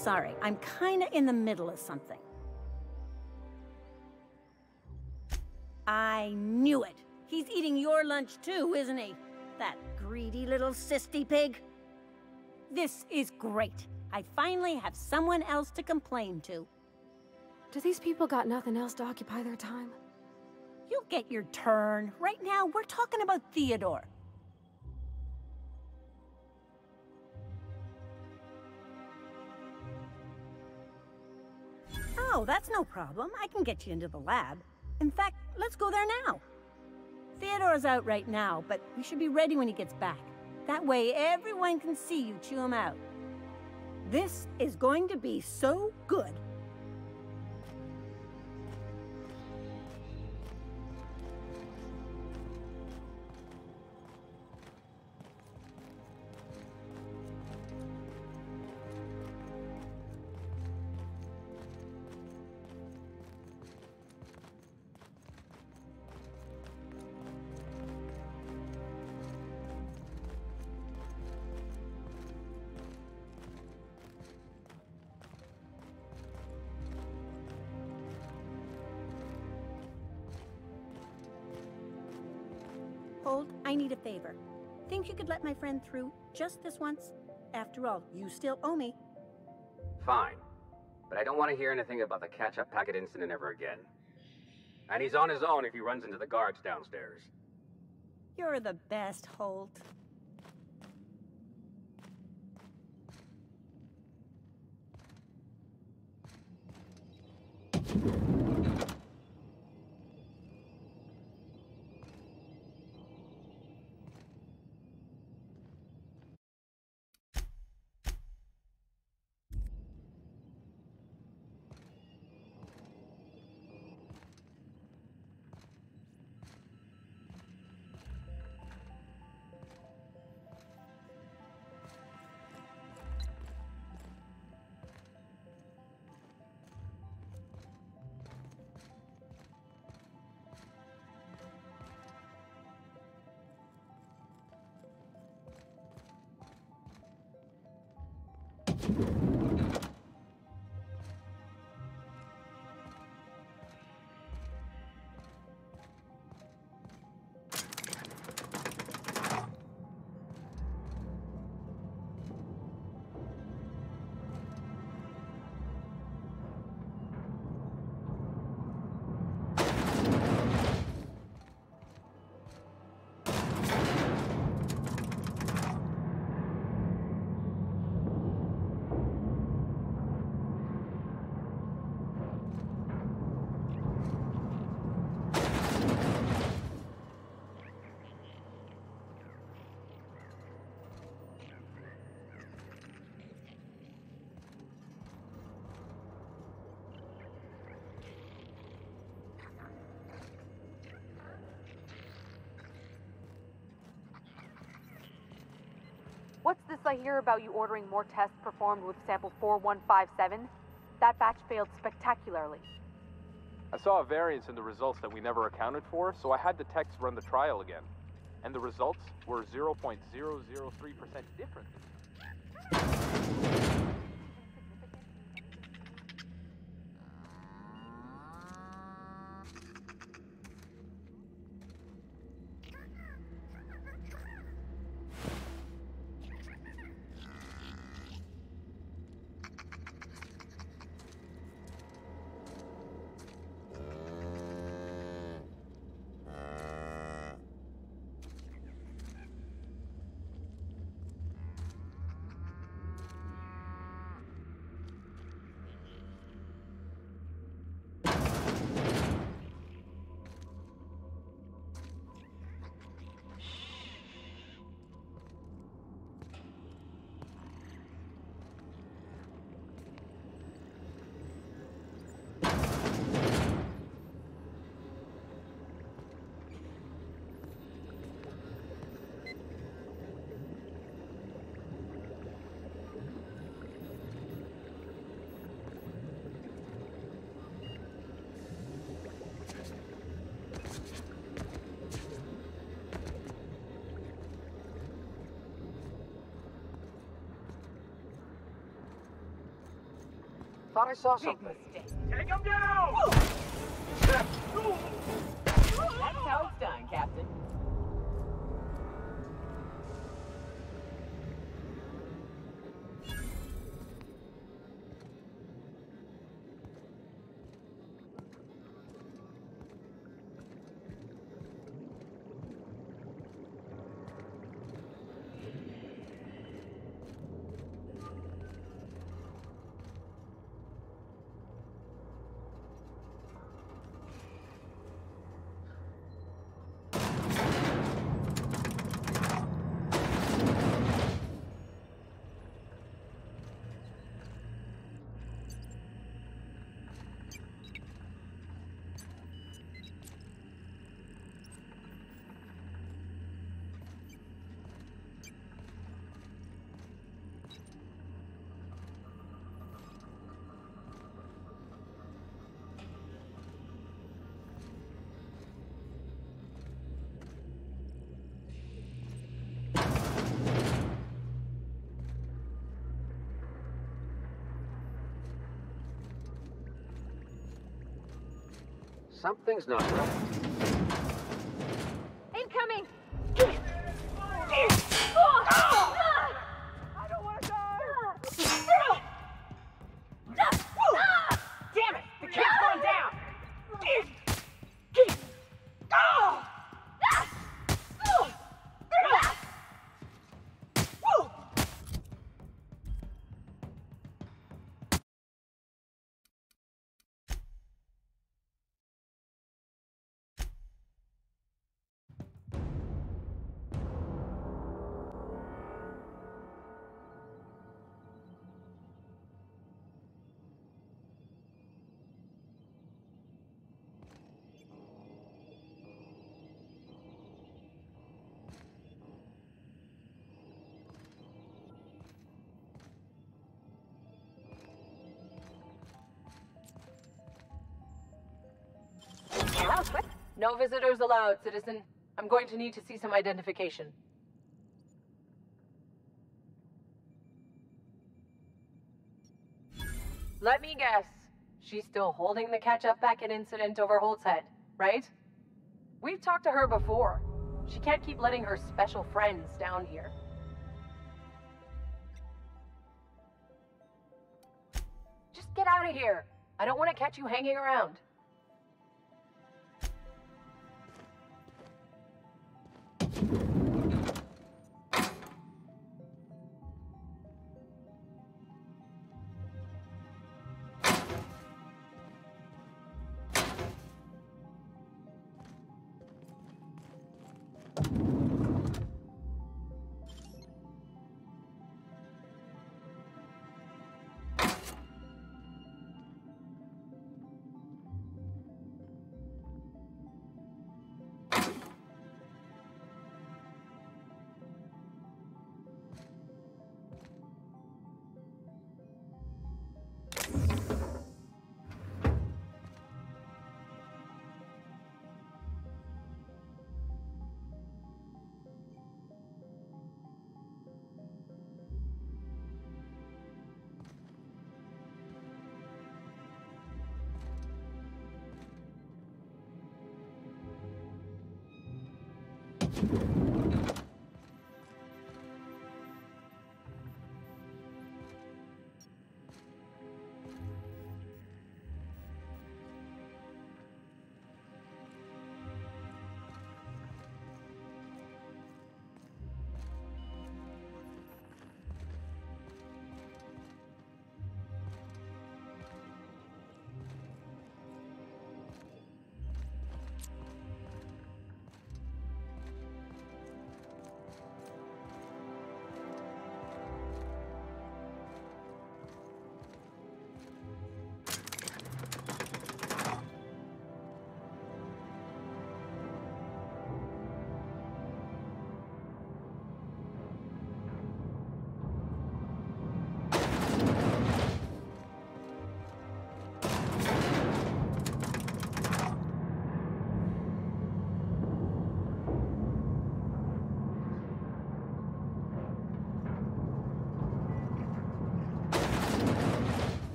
Sorry, I'm kinda in the middle of something. I knew it. He's eating your lunch too, isn't he? That greedy little cysty pig. This is great. I finally have someone else to complain to. Do these people got nothing else to occupy their time? You'll get your turn. Right now, we're talking about Theodore. Oh, that's no problem. I can get you into the lab. In fact, let's go there now. Theodore's out right now, but we should be ready when he gets back. That way, everyone can see you chew him out. This is going to be so good. Hold, I need a favor. Think you could let my friend through just this once? After all, you still owe me. Fine. But I don't want to hear anything about the catch-up packet incident ever again. And he's on his own if he runs into the guards downstairs. You're the best, Holt. What's this I hear about you ordering more tests performed with sample 4157? That batch failed spectacularly. I saw a variance in the results that we never accounted for, so I had the techs run the trial again. And the results were 0.003% different. Thought I saw Big something. mistake. Take him down! That's how it's done, Captain. Something's not right. Incoming! I don't want to die! Damn it! The kid's going down! No visitors allowed, citizen. I'm going to need to see some identification. Let me guess. She's still holding the catch-up packet incident over Holt's head, right? We've talked to her before. She can't keep letting her special friends down here. Just get out of here. I don't want to catch you hanging around.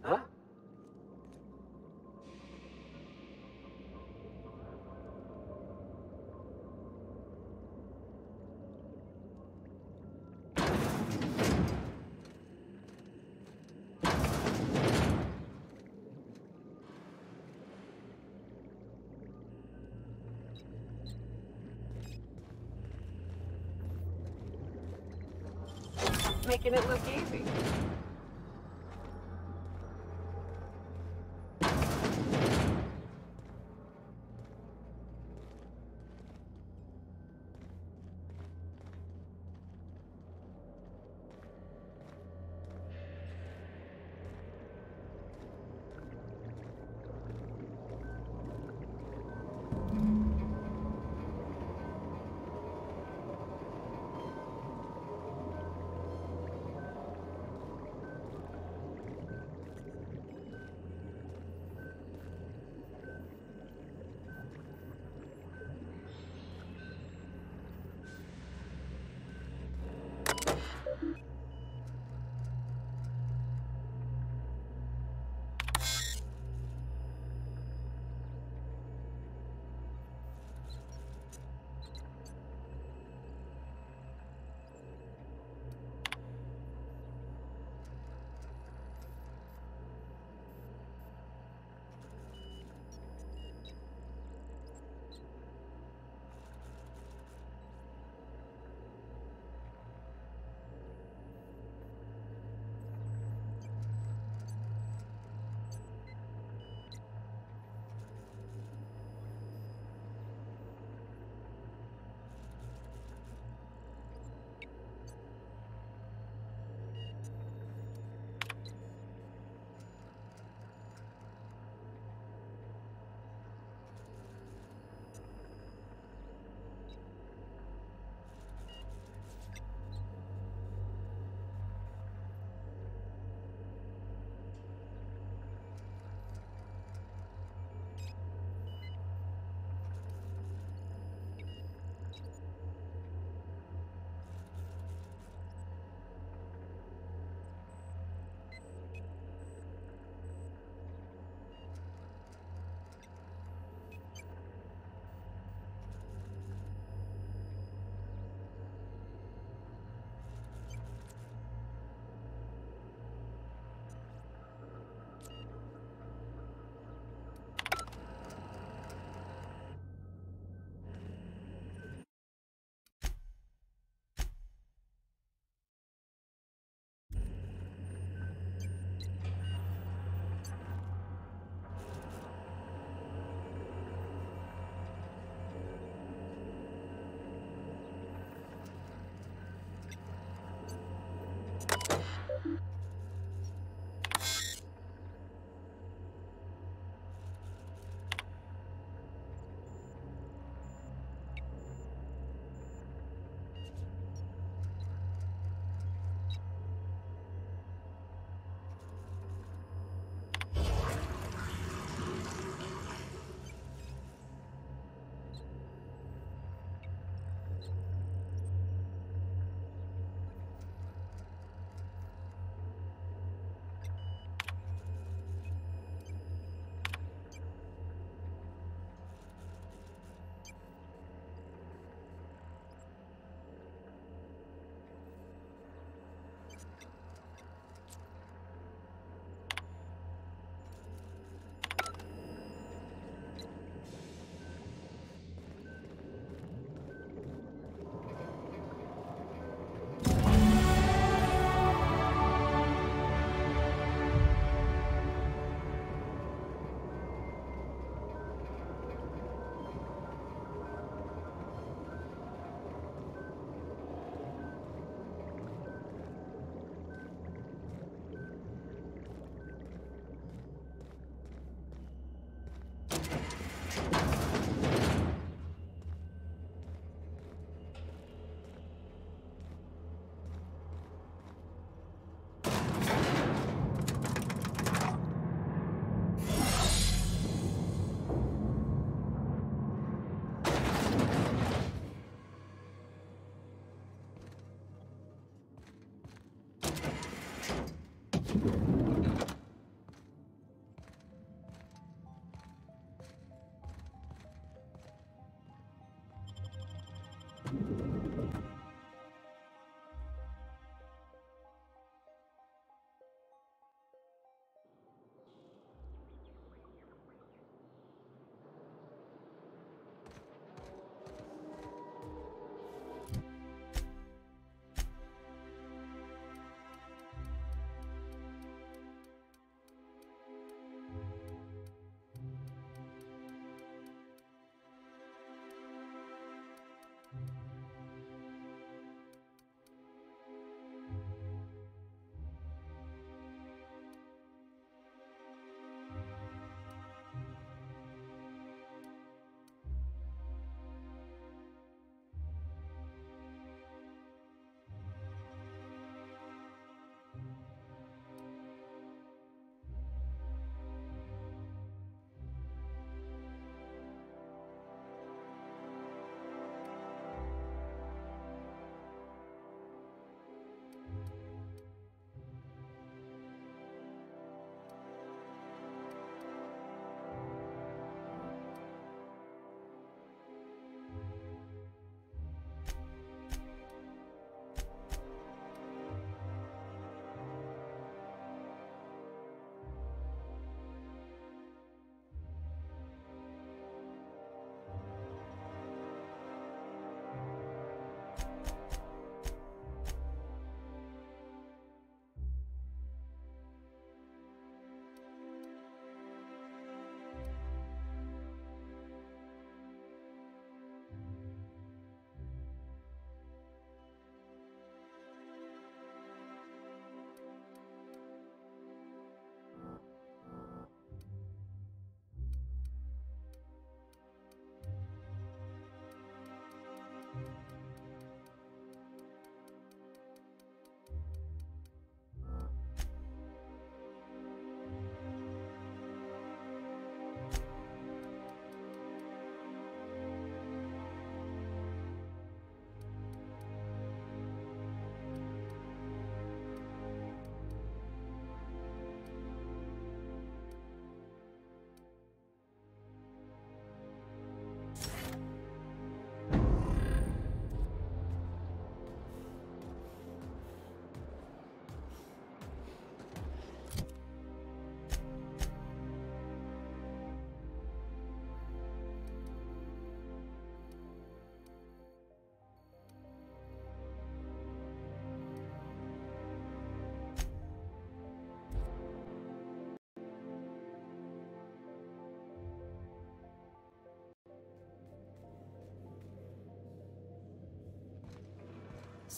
Huh? Making it look easy.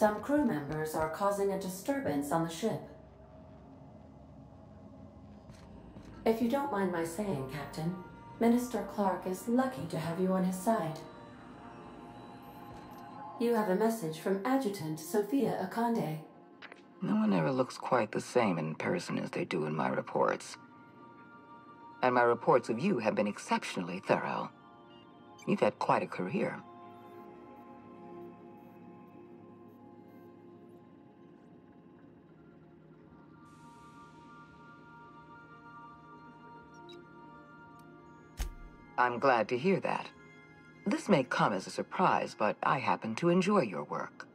Some crew members are causing a disturbance on the ship. If you don't mind my saying, Captain, Minister Clark is lucky to have you on his side. You have a message from Adjutant Sophia Akande. No one ever looks quite the same in person as they do in my reports. And my reports of you have been exceptionally thorough. You've had quite a career. I'm glad to hear that. This may come as a surprise, but I happen to enjoy your work.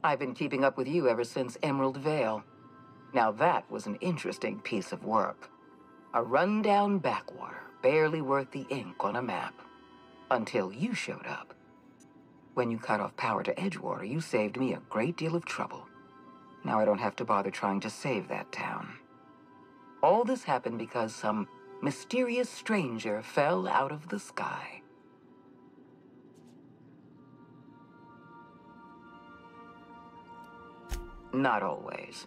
I've been keeping up with you ever since Emerald Vale. Now that was an interesting piece of work. A rundown backwater, barely worth the ink on a map. Until you showed up. When you cut off power to Edgewater, you saved me a great deal of trouble. Now I don't have to bother trying to save that town. All this happened because some mysterious stranger fell out of the sky. Not always.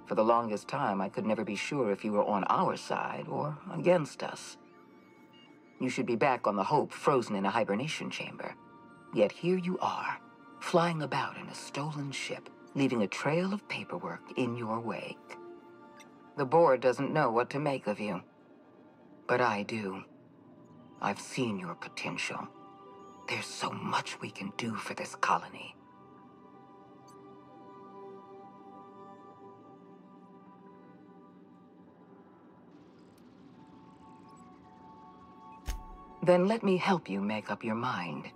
For the longest time, I could never be sure if you were on our side or against us. You should be back on the Hope, frozen in a hibernation chamber. Yet here you are, flying about in a stolen ship, leaving a trail of paperwork in your wake. The board doesn't know what to make of you. But I do. I've seen your potential. There's so much we can do for this colony. Then let me help you make up your mind.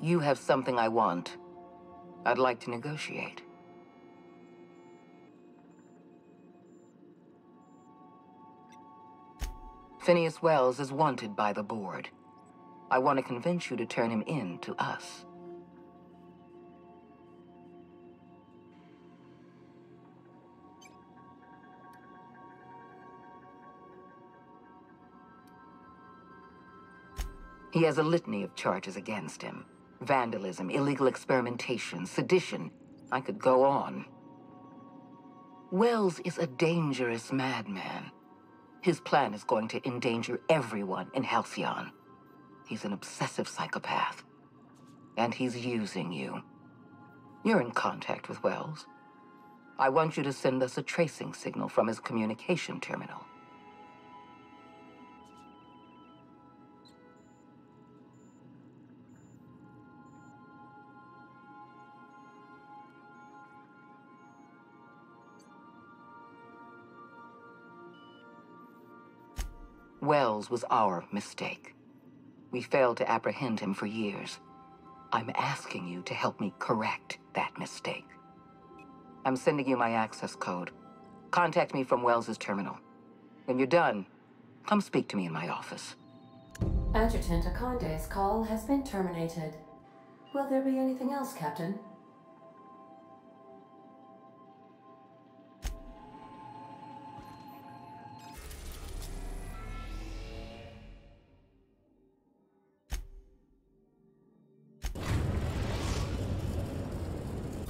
You have something I want. I'd like to negotiate. Phineas Wells is wanted by the board. I want to convince you to turn him in to us. He has a litany of charges against him. Vandalism, illegal experimentation, sedition. I could go on. Wells is a dangerous madman. His plan is going to endanger everyone in Halcyon. He's an obsessive psychopath. And he's using you. You're in contact with Wells. I want you to send us a tracing signal from his communication terminal. Wells was our mistake. We failed to apprehend him for years. I'm asking you to help me correct that mistake. I'm sending you my access code. Contact me from Wells's terminal. When you're done, come speak to me in my office. Adjutant Akande's call has been terminated. Will there be anything else, Captain?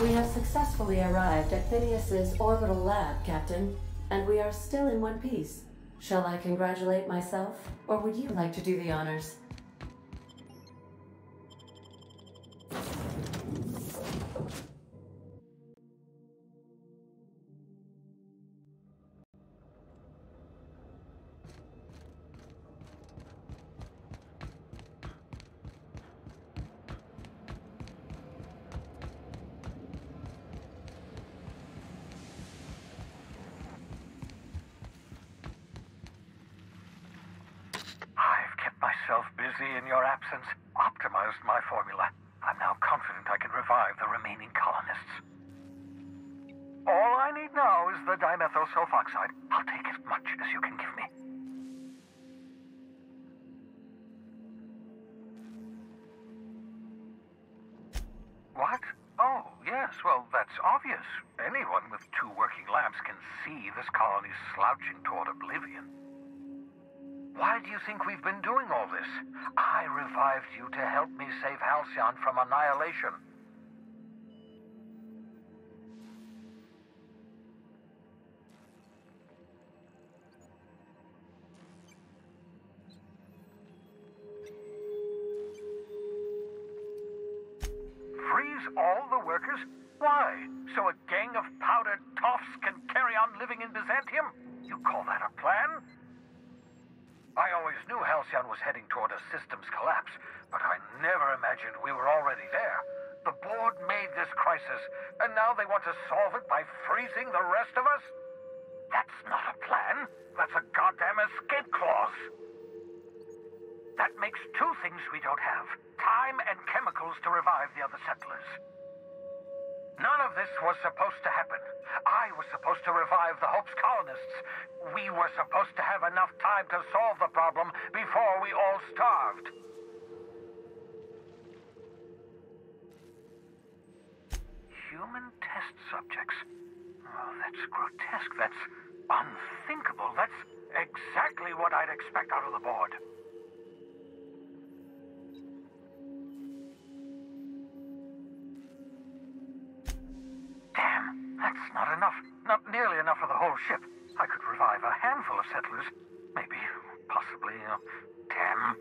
We have successfully arrived at Phineas's orbital lab, Captain, and we are still in one piece. Shall I congratulate myself, or would you like to do the honors? Myself busy in your absence, optimized my formula. I'm now confident I can revive the remaining colonists. All I need now is the dimethyl sulfoxide. I'll take as much as you can give me. What? Oh, yes, well, that's obvious. Anyone with 2 working labs can see this colony's slouching toward oblivion. Why do you think we've been doing all this? I revived you to help me save Halcyon from annihilation. Why? So a gang of powdered toffs can carry on living in Byzantium? You call that a plan? I always knew Halcyon was heading toward a systems collapse, but I never imagined we were already there. The board made this crisis, and now they want to solve it by freezing the rest of us? That's not a plan. That's a goddamn escape clause. That makes two things we don't have: time and chemicals to revive the other settlers. None of this was supposed to happen. I was supposed to revive the Hope's colonists. We were supposed to have enough time to solve the problem before we all starved. Human test subjects. Oh, that's grotesque. That's unthinkable. That's exactly what I'd expect out of the board. Damn, that's not enough. Not nearly enough for the whole ship. I could revive a handful of settlers. Maybe, possibly, damn.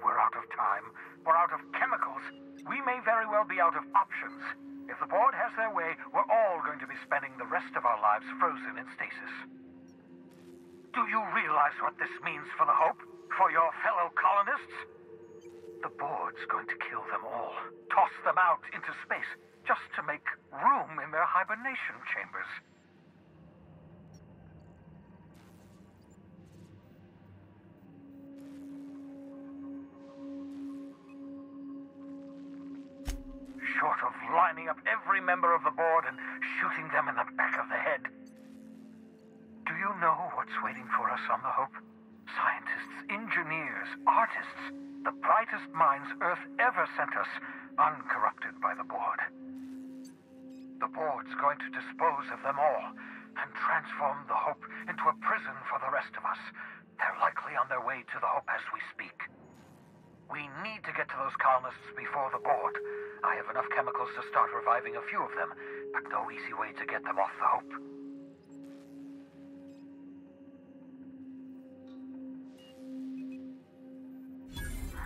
We're out of time. We're out of chemicals. We may very well be out of options. If the board has their way, we're all going to be spending the rest of our lives frozen in stasis. Do you realize what this means for the Hope? For your fellow colonists? The board's going to kill them all. Toss them out into space, just to make room in their hibernation chambers. Short of lining up every member of the board and shooting them in the back of the head. Do you know what's waiting for us on the Hope? Scientists, engineers, artists, the brightest minds Earth ever sent us, uncorrupted by the board. The board's going to dispose of them all and transform the Hope into a prison for the rest of us. They're likely on their way to the Hope as we speak. We need to get to those colonists before the board. I have enough chemicals to start reviving a few of them, but no easy way to get them off the Hope.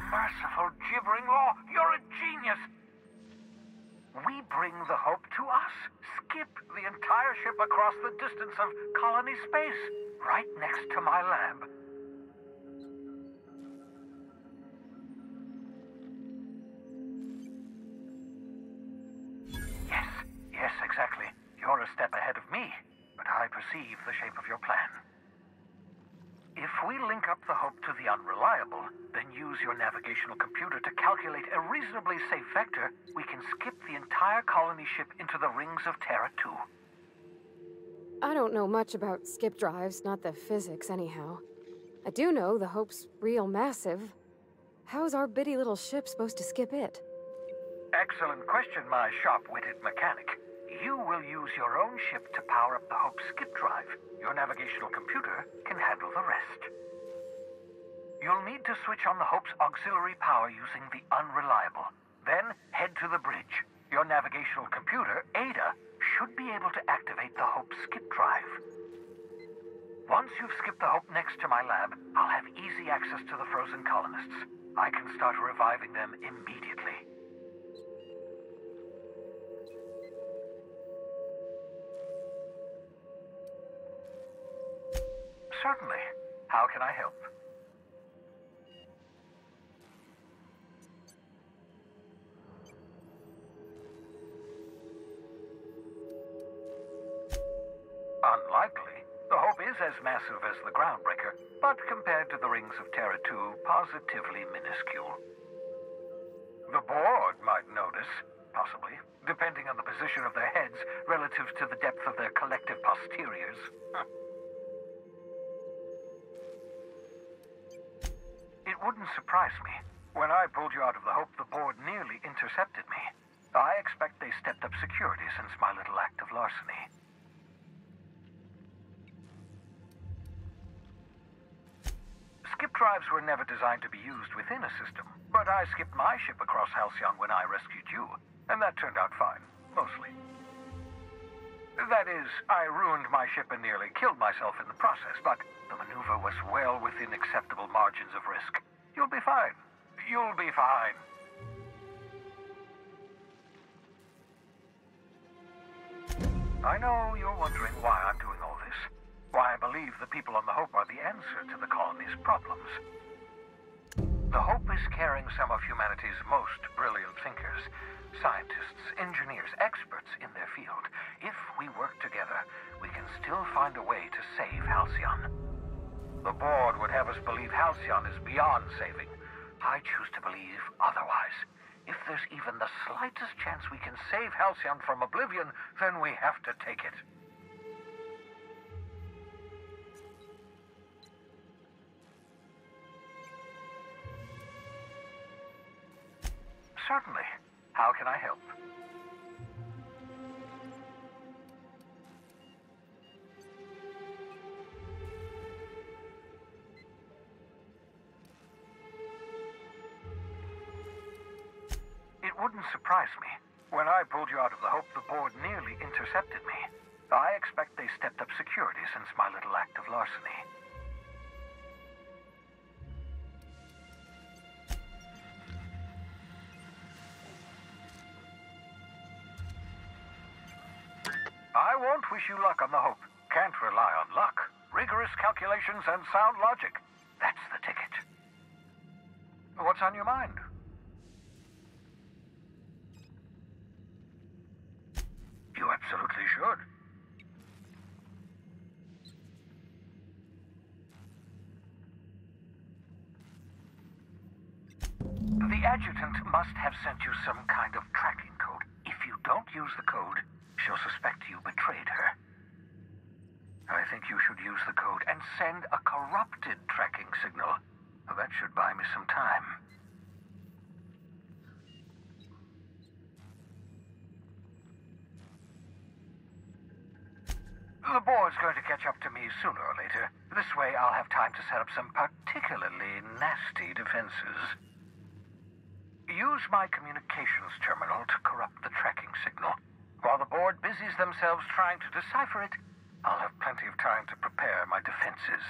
Merciful gibbering law, you're a genius! We bring the Hope to us. Skip the entire ship across the distance of colony space, right next to my lab. Yes, exactly. You're a step ahead of me, but I perceive the shape of your plan. If we link up the Hope to the Unreliable, then use your navigational computer to calculate a reasonably safe vector, we can skip the entire colony ship into the rings of Terra 2. I don't know much about skip drives, not the physics anyhow. I do know the Hope's real massive. How's our bitty little ship supposed to skip it? Excellent question, my sharp-witted mechanic. You will use your own ship to power up the Hope's skip drive. Your navigational computer can handle the rest. You'll need to switch on the Hope's auxiliary power using the Unreliable. Then head to the bridge. Your navigational computer, Ada, should be able to activate the Hope's skip drive. Once you've skipped the Hope next to my lab, I'll have easy access to the frozen colonists. I can start reviving them immediately. Certainly. How can I help? Unlikely. The Hope is as massive as the Groundbreaker, but compared to the rings of Terra 2, positively minuscule. The board might notice, possibly, depending on the position of their heads relative to the depth of their collective posteriors. It wouldn't surprise me. When I pulled you out of the Hope, the board nearly intercepted me. I expect they stepped up security since my little act of larceny. Skip drives were never designed to be used within a system, but I skipped my ship across Halcyon when I rescued you, and that turned out fine, mostly. That is, I ruined my ship and nearly killed myself in the process, but the maneuver was well within acceptable margins of risk. You'll be fine. You'll be fine. I know you're wondering why I'm doing all this. Why I believe the people on the Hope are the answer to the colony's problems. The Hope is carrying some of humanity's most brilliant thinkers, scientists, engineers, experts in their field. If we work together, we can still find a way to save Halcyon. The board would have us believe Halcyon is beyond saving. I choose to believe otherwise. If there's even the slightest chance we can save Halcyon from oblivion, then we have to take it. Certainly. How can I help? It wouldn't surprise me. When I pulled you out of the Hope, the board nearly intercepted me. I expect they stepped up security since my little act of larceny. I won't wish you luck on the Hope. Can't rely on luck. Rigorous calculations and sound logic. That's the ticket. What's on your mind? You absolutely should. The adjutant must have sent you some kind of tracking code. If you don't use the code, she'll suspect you betrayed her. I think you should use the code and send a corrupted tracking signal. That should buy me some time. The board's going to catch up to me sooner or later. This way I'll have time to set up some particularly nasty defenses. Use my communications terminal to corrupt the tracking signal. While the board busies themselves trying to decipher it, I'll have plenty of time to prepare my defenses.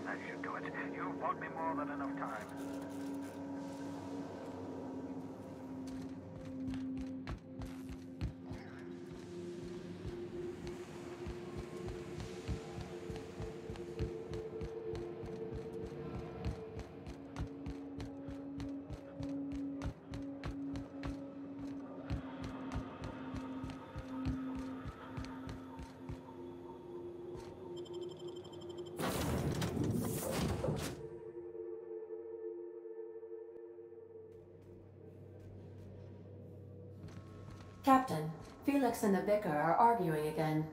That should do it. You've bought me more than enough time. Captain, Felix and the Vicar are arguing again.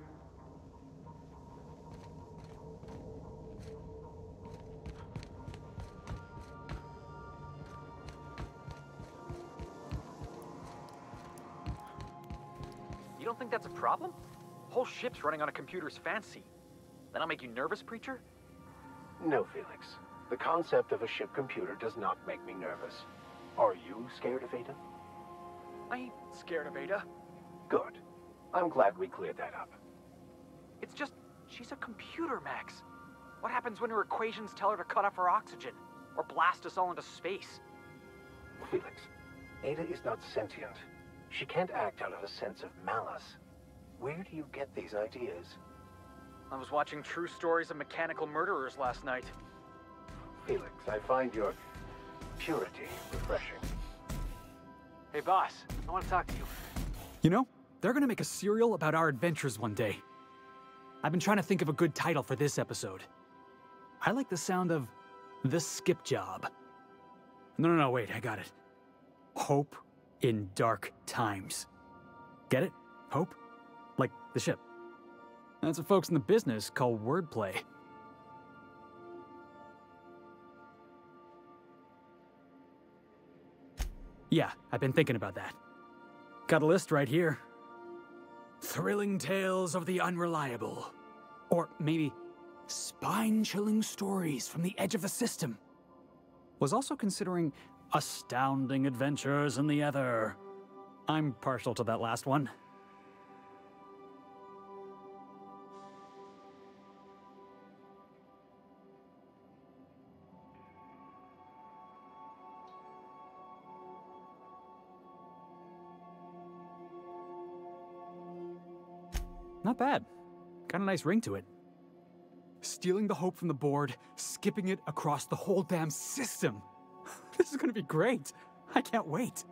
don't think that's a problem? Whole ship's running on a computer's fancy. That'll make you nervous, Preacher? No, Felix. The concept of a ship computer does not make me nervous. Are you scared of Ada? I ain't scared of Ada. Good. I'm glad we cleared that up. It's just, she's a computer, Max. What happens when her equations tell her to cut off her oxygen? Or blast us all into space? Felix, Ada is not sentient. She can't act out of a sense of malice. Where do you get these ideas? I was watching True Stories of Mechanical Murderers last night. Felix, I find your purity refreshing. Hey, boss, I want to talk to you. You know, they're gonna make a serial about our adventures one day. I've been trying to think of a good title for this episode. I like the sound of The Skip Job. No, wait, I got it. Hope in Dark Times. Get it? Hope? Like the ship. That's what folks in the business call wordplay. Yeah, I've been thinking about that. Got a list right here. Thrilling tales of the unreliable. Or maybe spine-chilling stories from the edge of the system. Was also considering astounding adventures in the ether. I'm partial to that last one. Not bad. Got a nice ring to it. Stealing the hope from the board, skipping it across the whole damn system. This is gonna be great. I can't wait.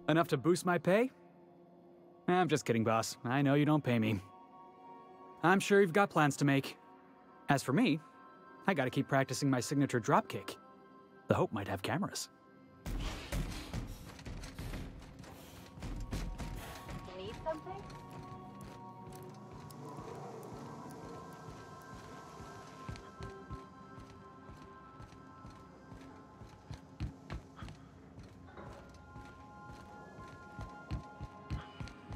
Enough to boost my pay? I'm just kidding, boss. I know you don't pay me. I'm sure you've got plans to make. As for me, I gotta keep practicing my signature dropkick. The Hope might have cameras. Need something?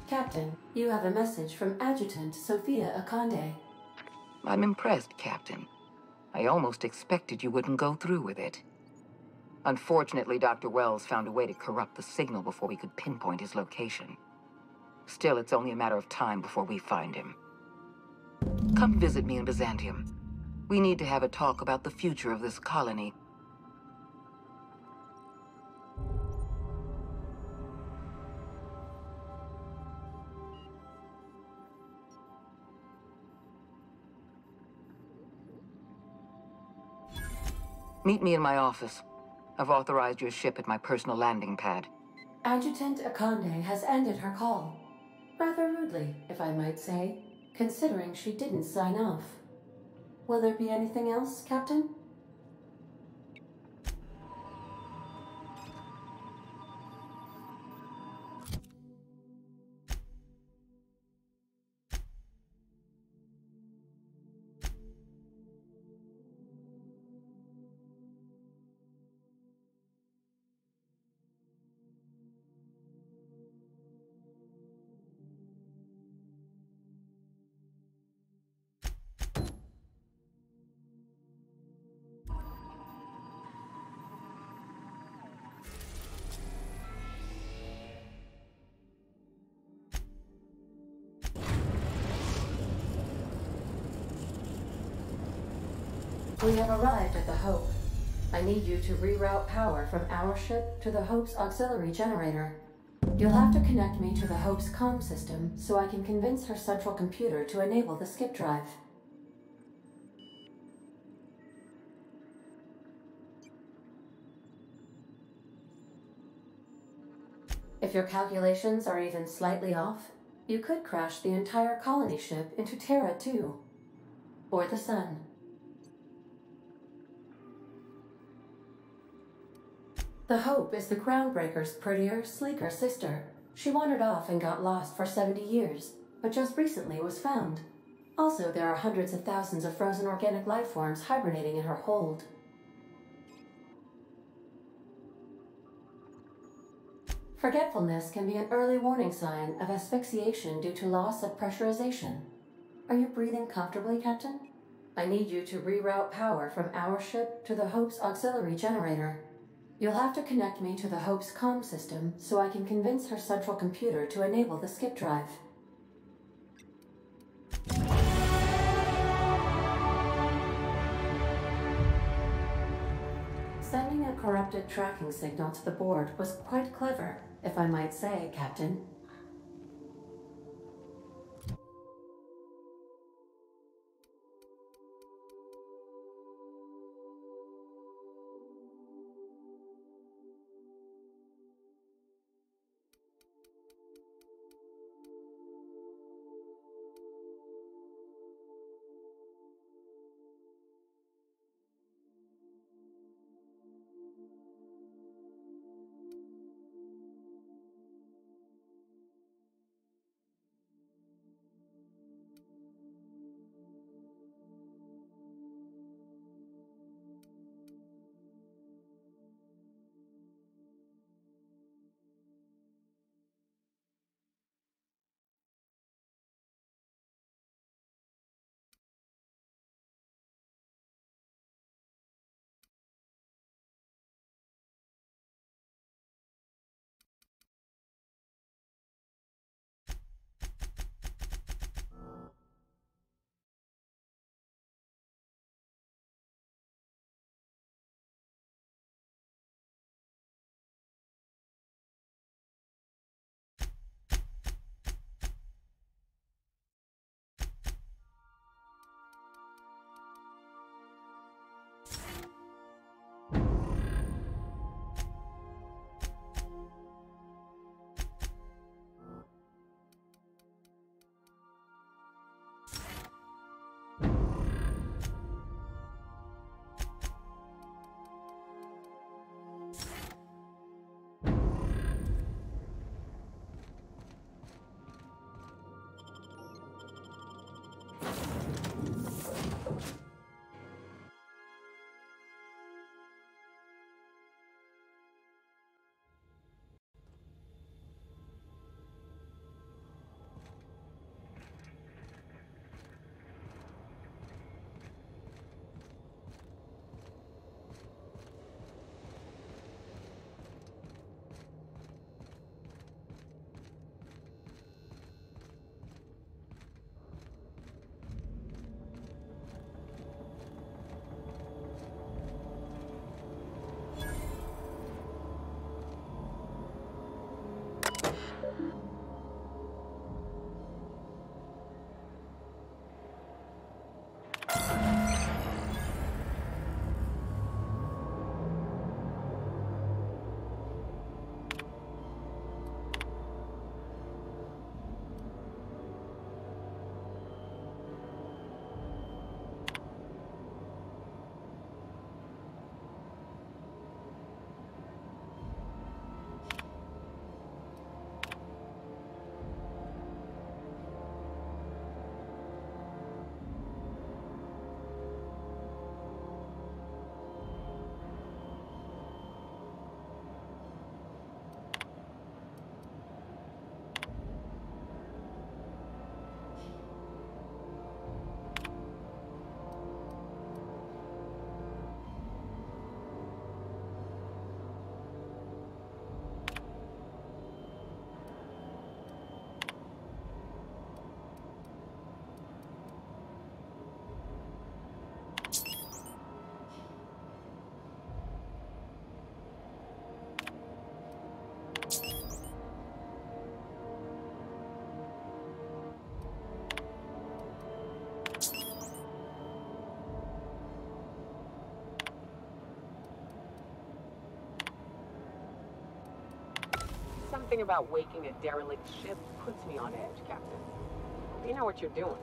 Captain, you have a message from Adjutant Sophia Akande. I'm impressed, Captain. I almost expected you wouldn't go through with it. Unfortunately, Dr. Wells found a way to corrupt the signal before we could pinpoint his location. Still, it's only a matter of time before we find him. Come visit me in Byzantium. We need to have a talk about the future of this colony. Meet me in my office. I've authorized your ship at my personal landing pad. Adjutant Akande has ended her call. Rather rudely, if I might say, considering she didn't sign off. Will there be anything else, Captain? We have arrived at the Hope. I need you to reroute power from our ship to the Hope's auxiliary generator. You'll have to connect me to the Hope's comm system so I can convince her central computer to enable the skip drive. If your calculations are even slightly off, you could crash the entire colony ship into Terra 2. Or the Sun. The Hope is the Groundbreaker's prettier, sleeker sister. She wandered off and got lost for 70 years, but just recently was found. Also, there are hundreds of thousands of frozen organic life forms hibernating in her hold. Forgetfulness can be an early warning sign of asphyxiation due to loss of pressurization. Are you breathing comfortably, Captain? I need you to reroute power from our ship to the Hope's auxiliary generator. You'll have to connect me to the Hope's comm system so I can convince her central computer to enable the skip drive. Sending a corrupted tracking signal to the board was quite clever, if I might say, Captain. Something about waking a derelict ship puts me on edge, Captain. You know what you're doing.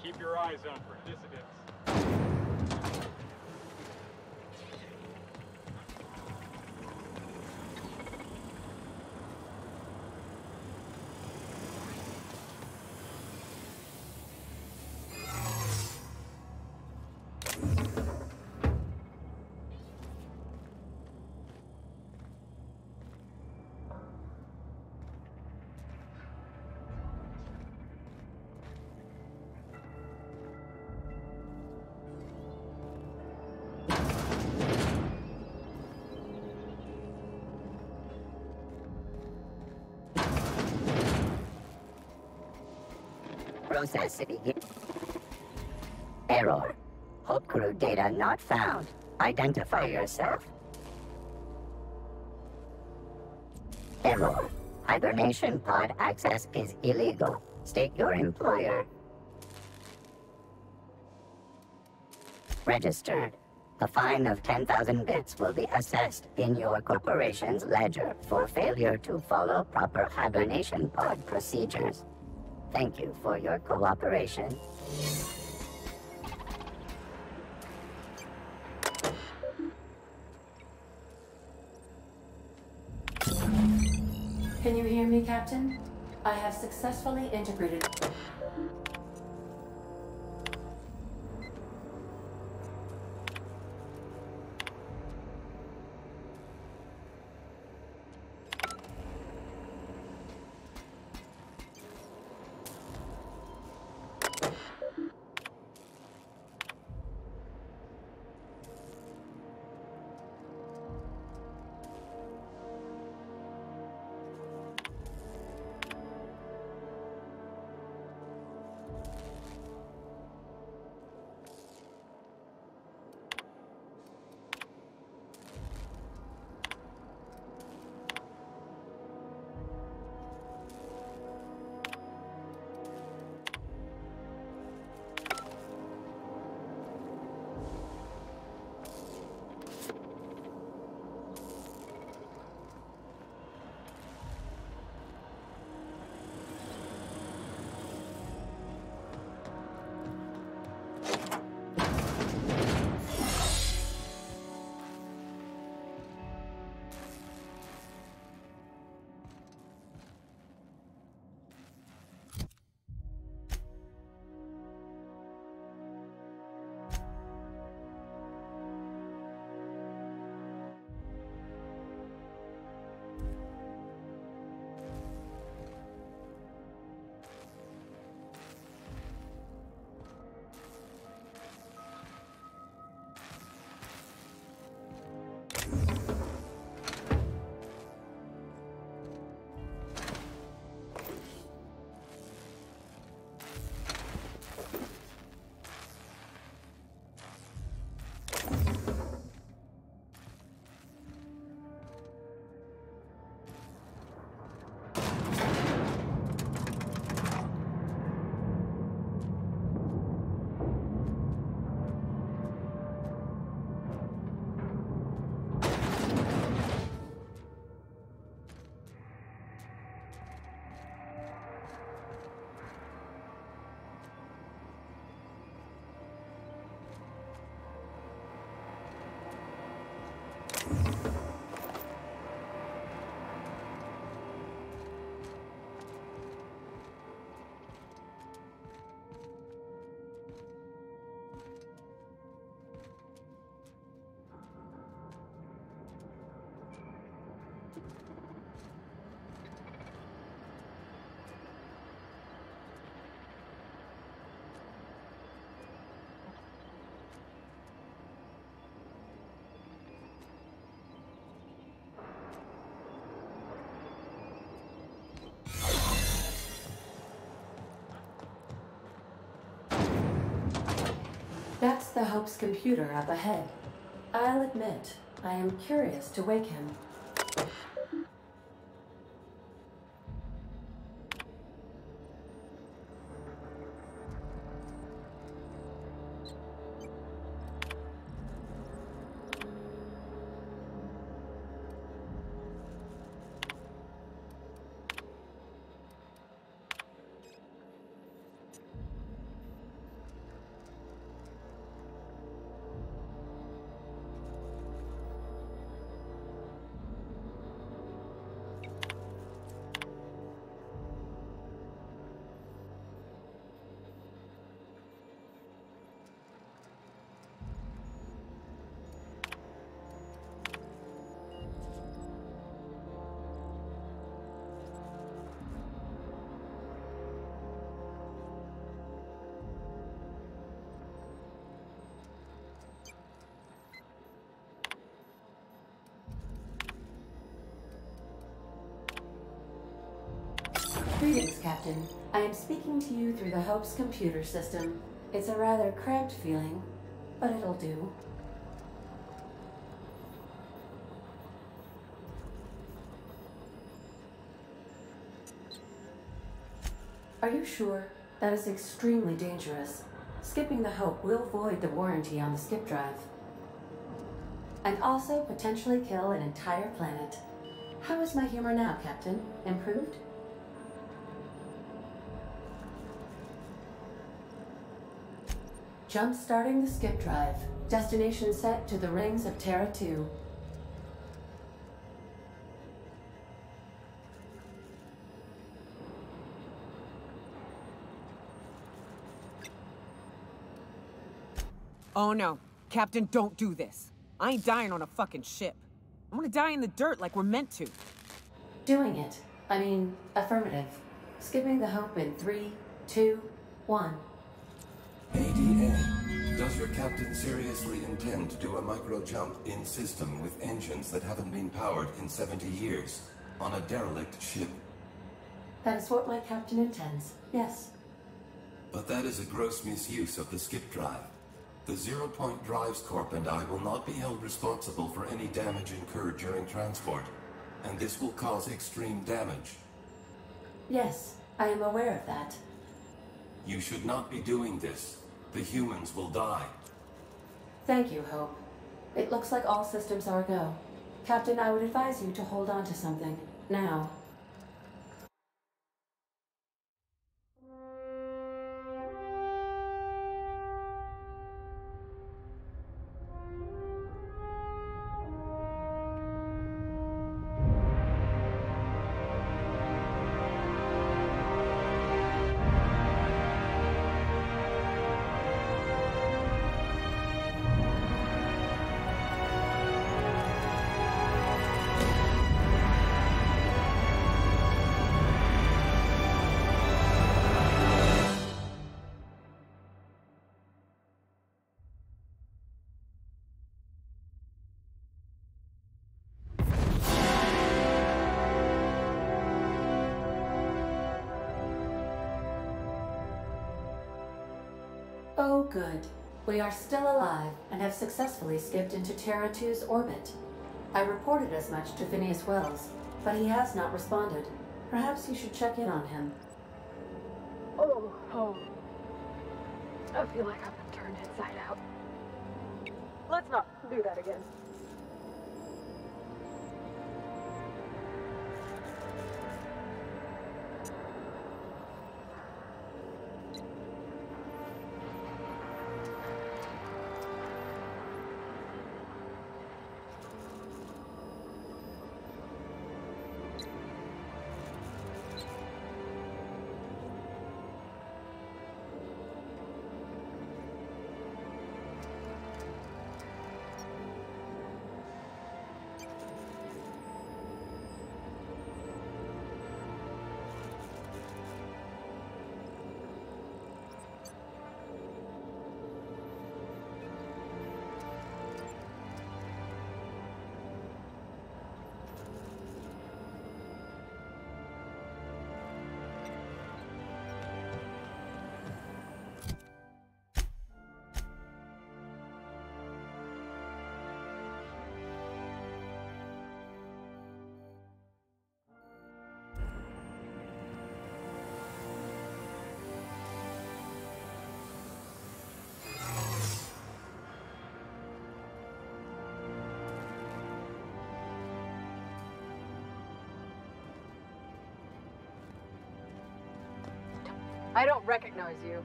Keep your eyes on for dissidents. Processing. Error. Hope crew data not found. Identify yourself. Error. Hibernation pod access is illegal. State your employer. Registered. A fine of 10,000 bits will be assessed in your corporation's ledger for failure to follow proper hibernation pod procedures. Thank you for your cooperation. Can you hear me, Captain? I have successfully integrated... That's the Hope's computer up ahead. I'll admit, I am curious to wake him. Greetings, Captain. I am speaking to you through the Hope's computer system. It's a rather cramped feeling, but it'll do. Are you sure? That is extremely dangerous. Skipping the Hope will void the warranty on the skip drive. And also potentially kill an entire planet. How is my humor now, Captain? Improved? Jump-starting the skip drive. Destination set to the rings of Terra 2. Oh no. Captain, don't do this. I ain't dying on a fucking ship. I want to die in the dirt like we're meant to. Doing it. I mean, affirmative. Skipping the Hope in 3, 2, 1. ADA, does your captain seriously intend to do a micro-jump in system with engines that haven't been powered in 70 years on a derelict ship? That is what my captain intends, yes. But that is a gross misuse of the skip drive. The Zero Point Drives Corp and I will not be held responsible for any damage incurred during transport, and this will cause extreme damage. Yes, I am aware of that. You should not be doing this. The humans will die. Thank you, Hope. It looks like all systems are go. Captain, I would advise you to hold on to something. Now. Oh, good. We are still alive and have successfully skipped into Terra 2's orbit. I reported as much to Phineas Wells, but he has not responded. Perhaps you should check in on him. Oh. I feel like I've been turned inside out. Let's not do that again. I don't recognize you.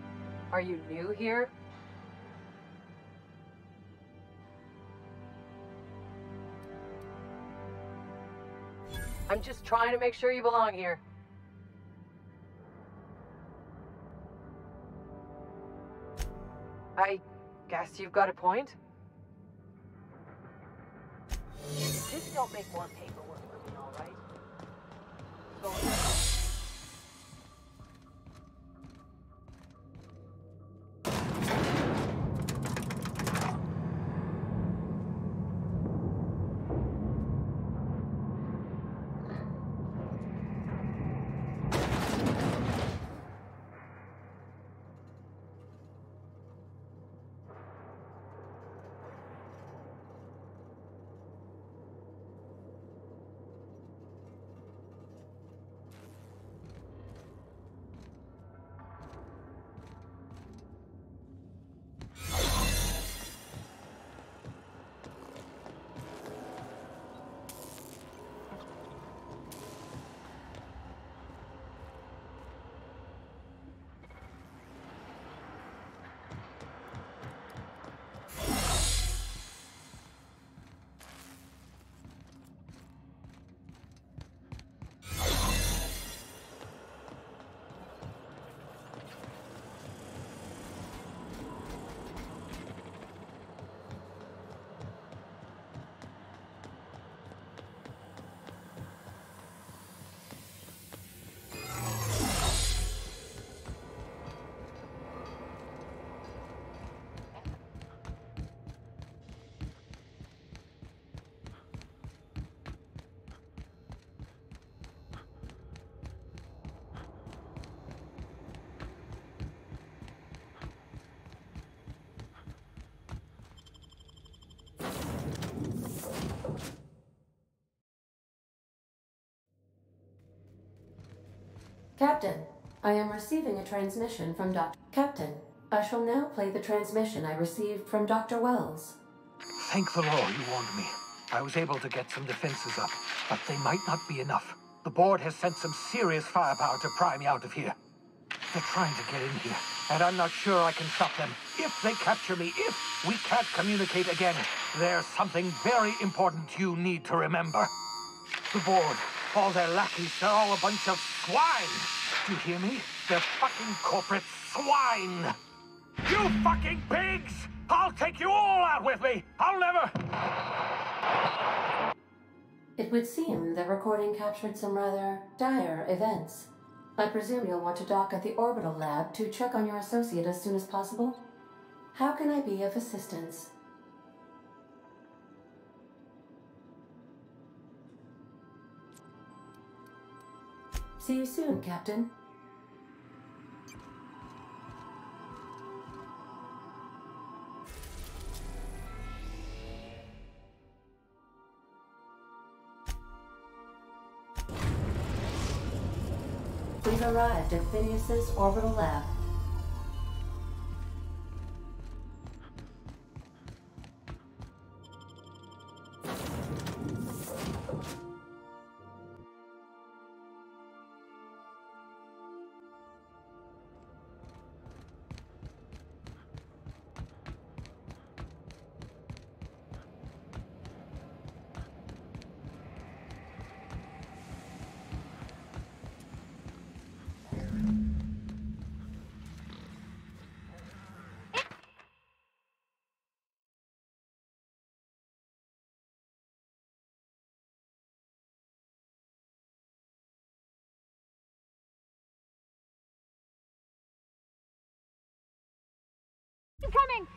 Are you new here? I'm just trying to make sure you belong here. I guess you've got a point. Just don't make more paperwork for me, all right? Go ahead. Captain, I am receiving a transmission from Captain, I shall now play the transmission I received from Dr. Wells. Thank the Lord you warned me. I was able to get some defenses up, but they might not be enough. The board has sent some serious firepower to pry me out of here. They're trying to get in here, and I'm not sure I can stop them. If they capture me, if we can't communicate again, there's something very important you need to remember. The board, all their lackeys, they're all a bunch of swine. Do you hear me? They're fucking corporate swine. You fucking pigs! I'll take you all out with me! I'll never... It would seem the recording captured some rather dire events. I presume you'll want to dock at the orbital lab to check on your associate as soon as possible? How can I be of assistance? See you soon, Captain. We've arrived at Phineas's orbital lab. I'm coming!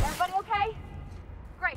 Everybody okay? Great.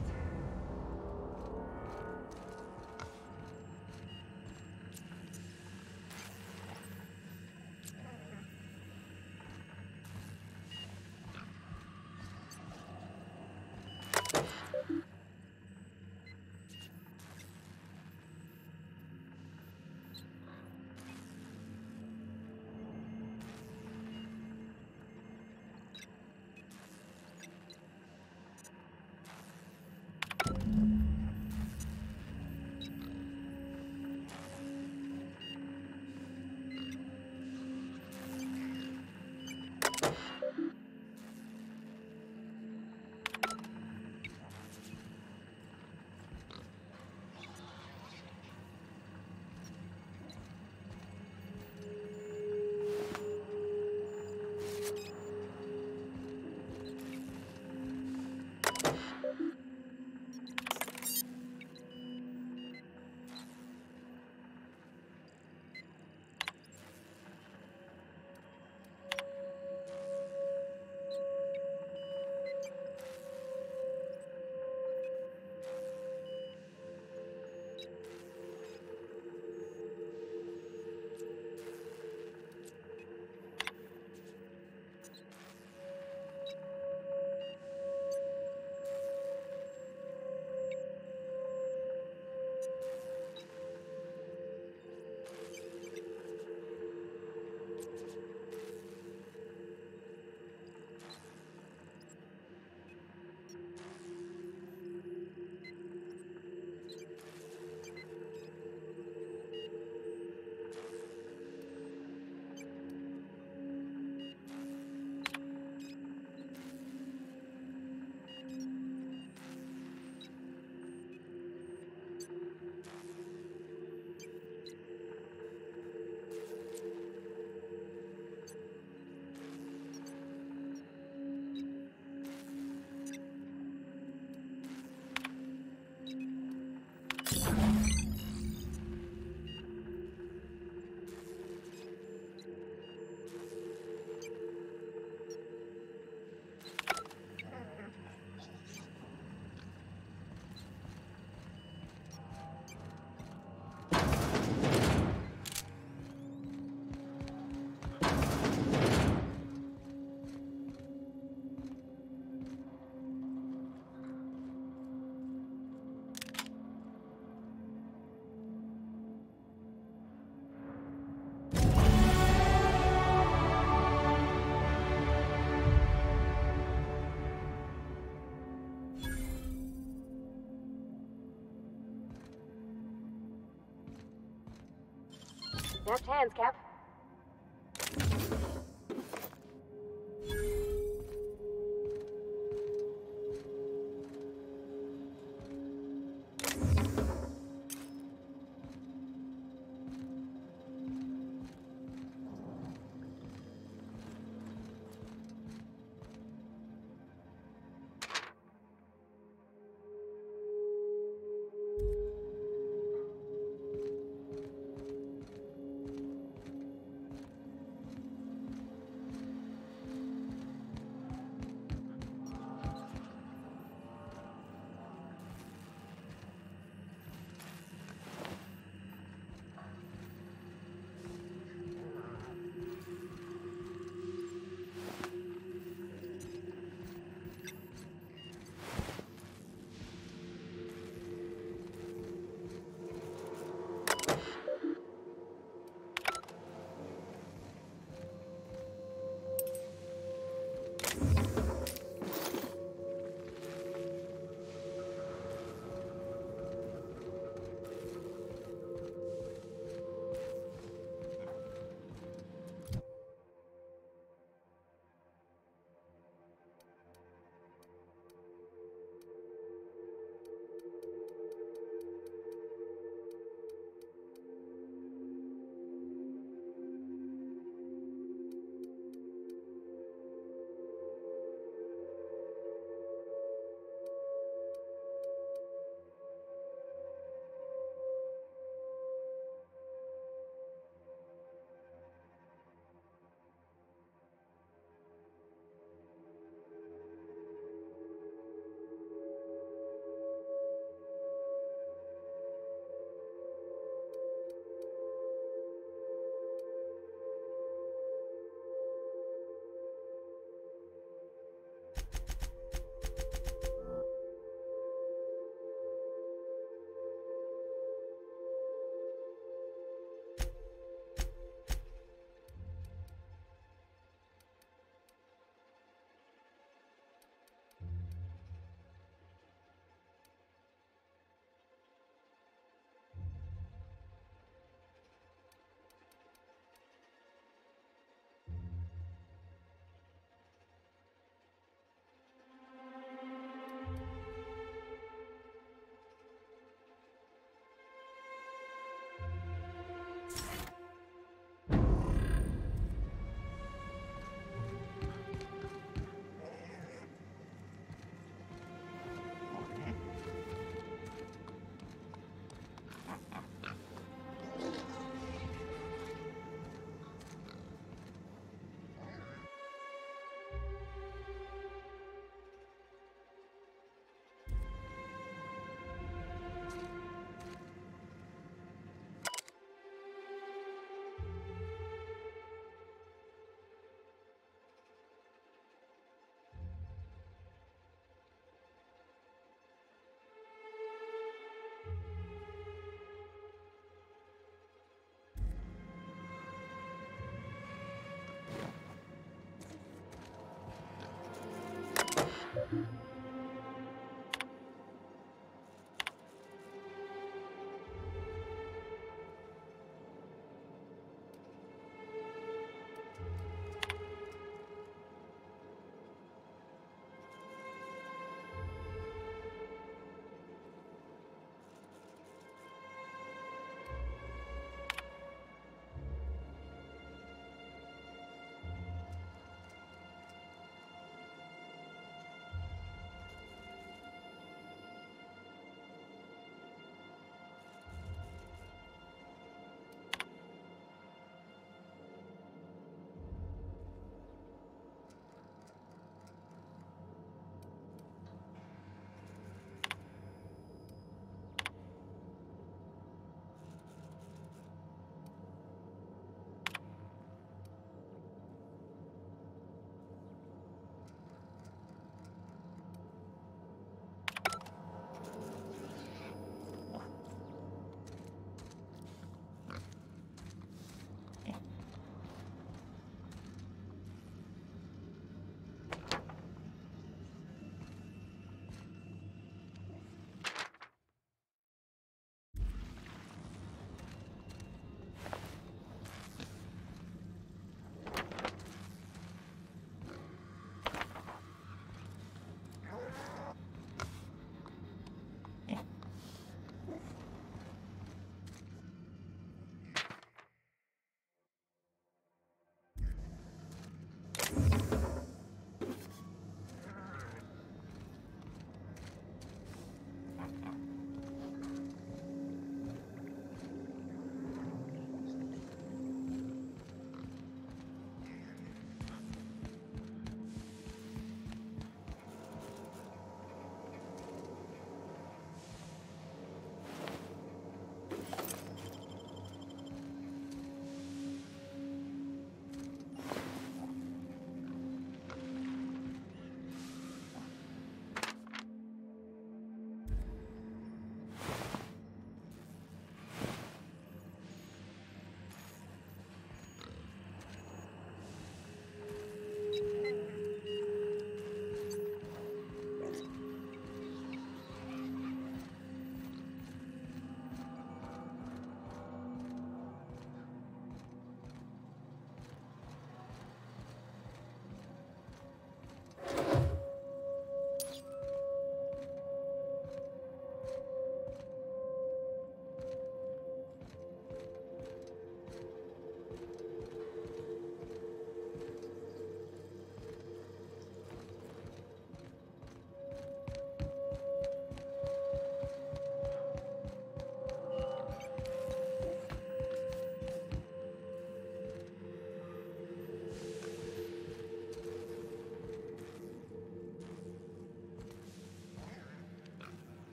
Deft hands, Cap.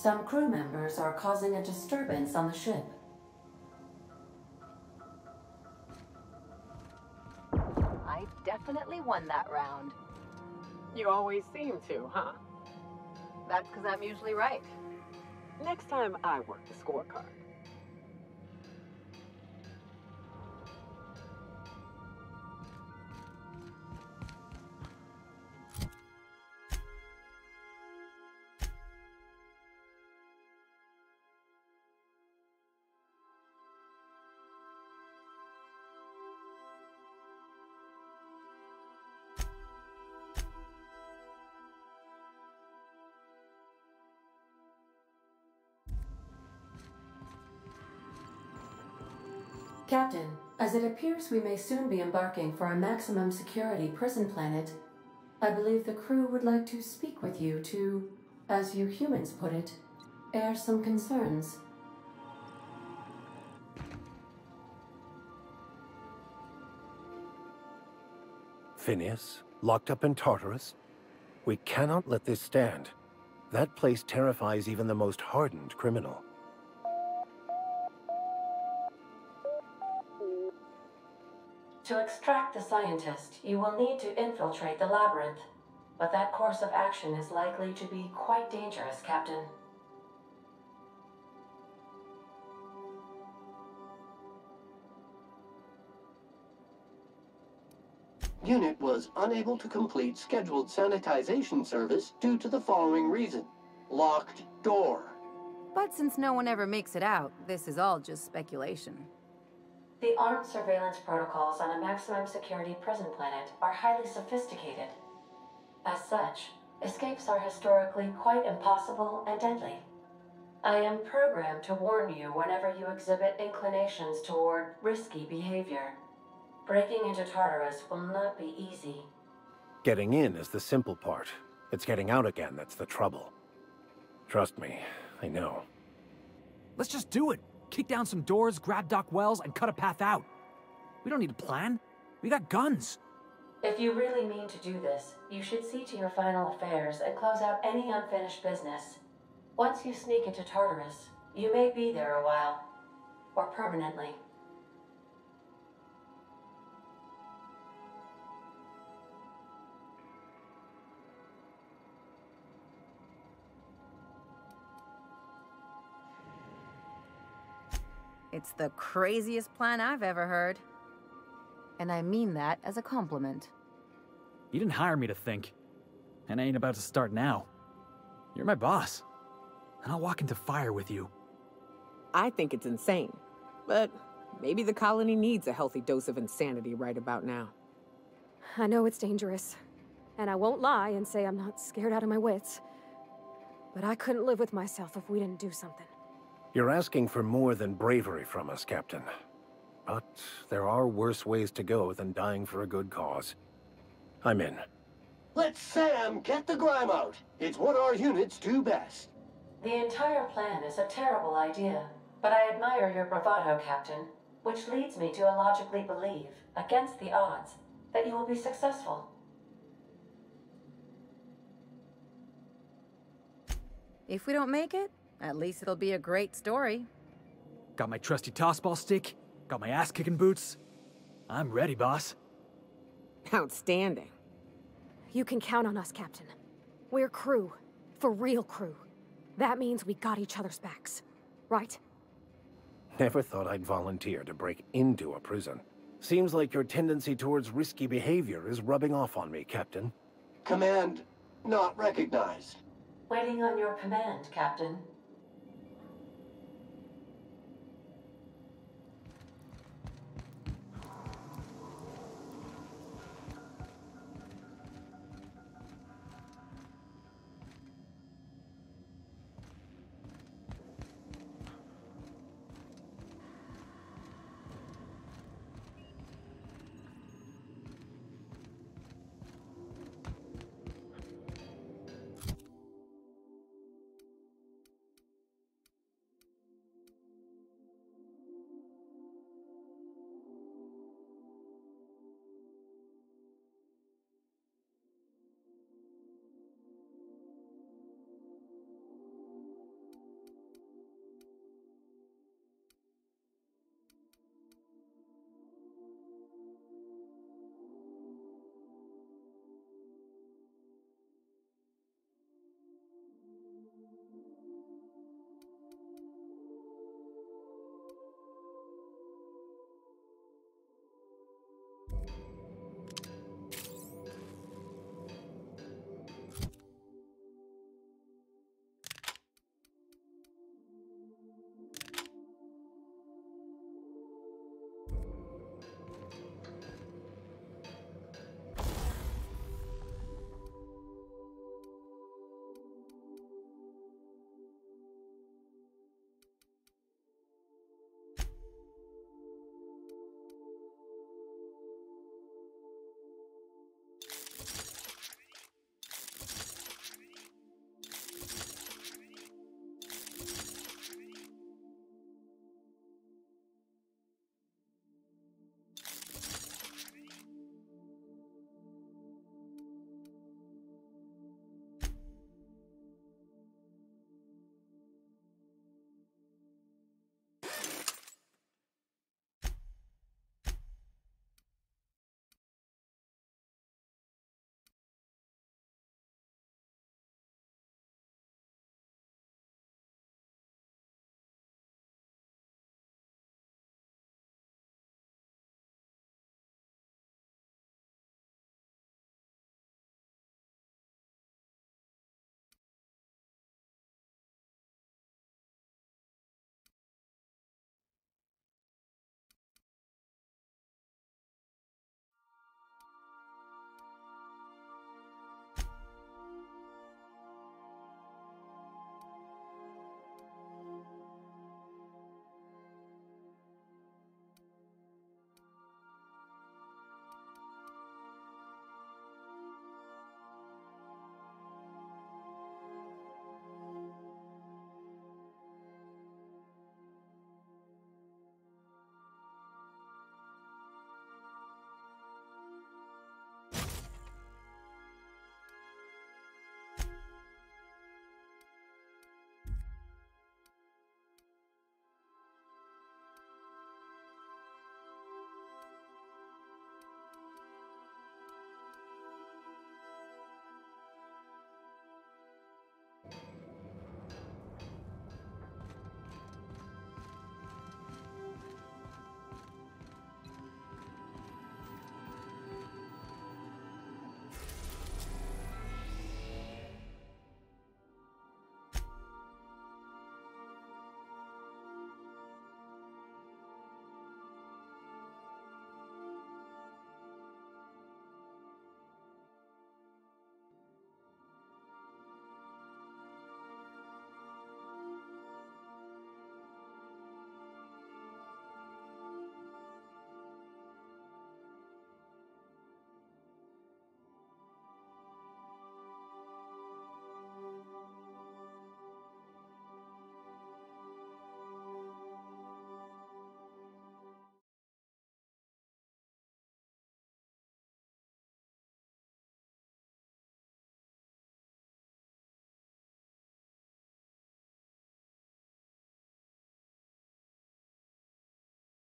Some crew members are causing a disturbance on the ship. I definitely won that round. You always seem to, huh? That's because I'm usually right. Next time I work the scorecard. Captain, as it appears we may soon be embarking for a maximum security prison planet, I believe the crew would like to speak with you to, as you humans put it, air some concerns. Phineas, locked up in Tartarus? We cannot let this stand. That place terrifies even the most hardened criminal. To extract the scientist, you will need to infiltrate the labyrinth. But that course of action is likely to be quite dangerous, Captain. Unit was unable to complete scheduled sanitization service due to the following reason. Locked door. But since no one ever makes it out, this is all just speculation. The armed surveillance protocols on a maximum security prison planet are highly sophisticated. As such, escapes are historically quite impossible and deadly. I am programmed to warn you whenever you exhibit inclinations toward risky behavior. Breaking into Tartarus will not be easy. Getting in is the simple part. It's getting out again that's the trouble. Trust me, I know. Let's just do it. Kick down some doors, grab Doc Wells, and cut a path out. We don't need a plan. We got guns. If you really mean to do this, you should see to your final affairs and close out any unfinished business. Once you sneak into Tartarus, you may be there a while. Or permanently. It's the craziest plan I've ever heard. And I mean that as a compliment. You didn't hire me to think. And I ain't about to start now. You're my boss. And I'll walk into fire with you. I think it's insane. But maybe the colony needs a healthy dose of insanity right about now. I know it's dangerous. And I won't lie and say I'm not scared out of my wits. But I couldn't live with myself if we didn't do something. You're asking for more than bravery from us, Captain. But there are worse ways to go than dying for a good cause. I'm in. Let Sam get the grime out. It's what our units do best. The entire plan is a terrible idea, but I admire your bravado, Captain, which leads me to illogically believe, against the odds, that you will be successful. If we don't make it, at least it'll be a great story. Got my trusty tossball stick, got my ass-kicking boots. I'm ready, boss. Outstanding. You can count on us, Captain. We're crew. For real crew. That means we got each other's backs. Right? Never thought I'd volunteer to break into a prison. Seems like your tendency towards risky behavior is rubbing off on me, Captain. Command not recognized. Waiting on your command, Captain.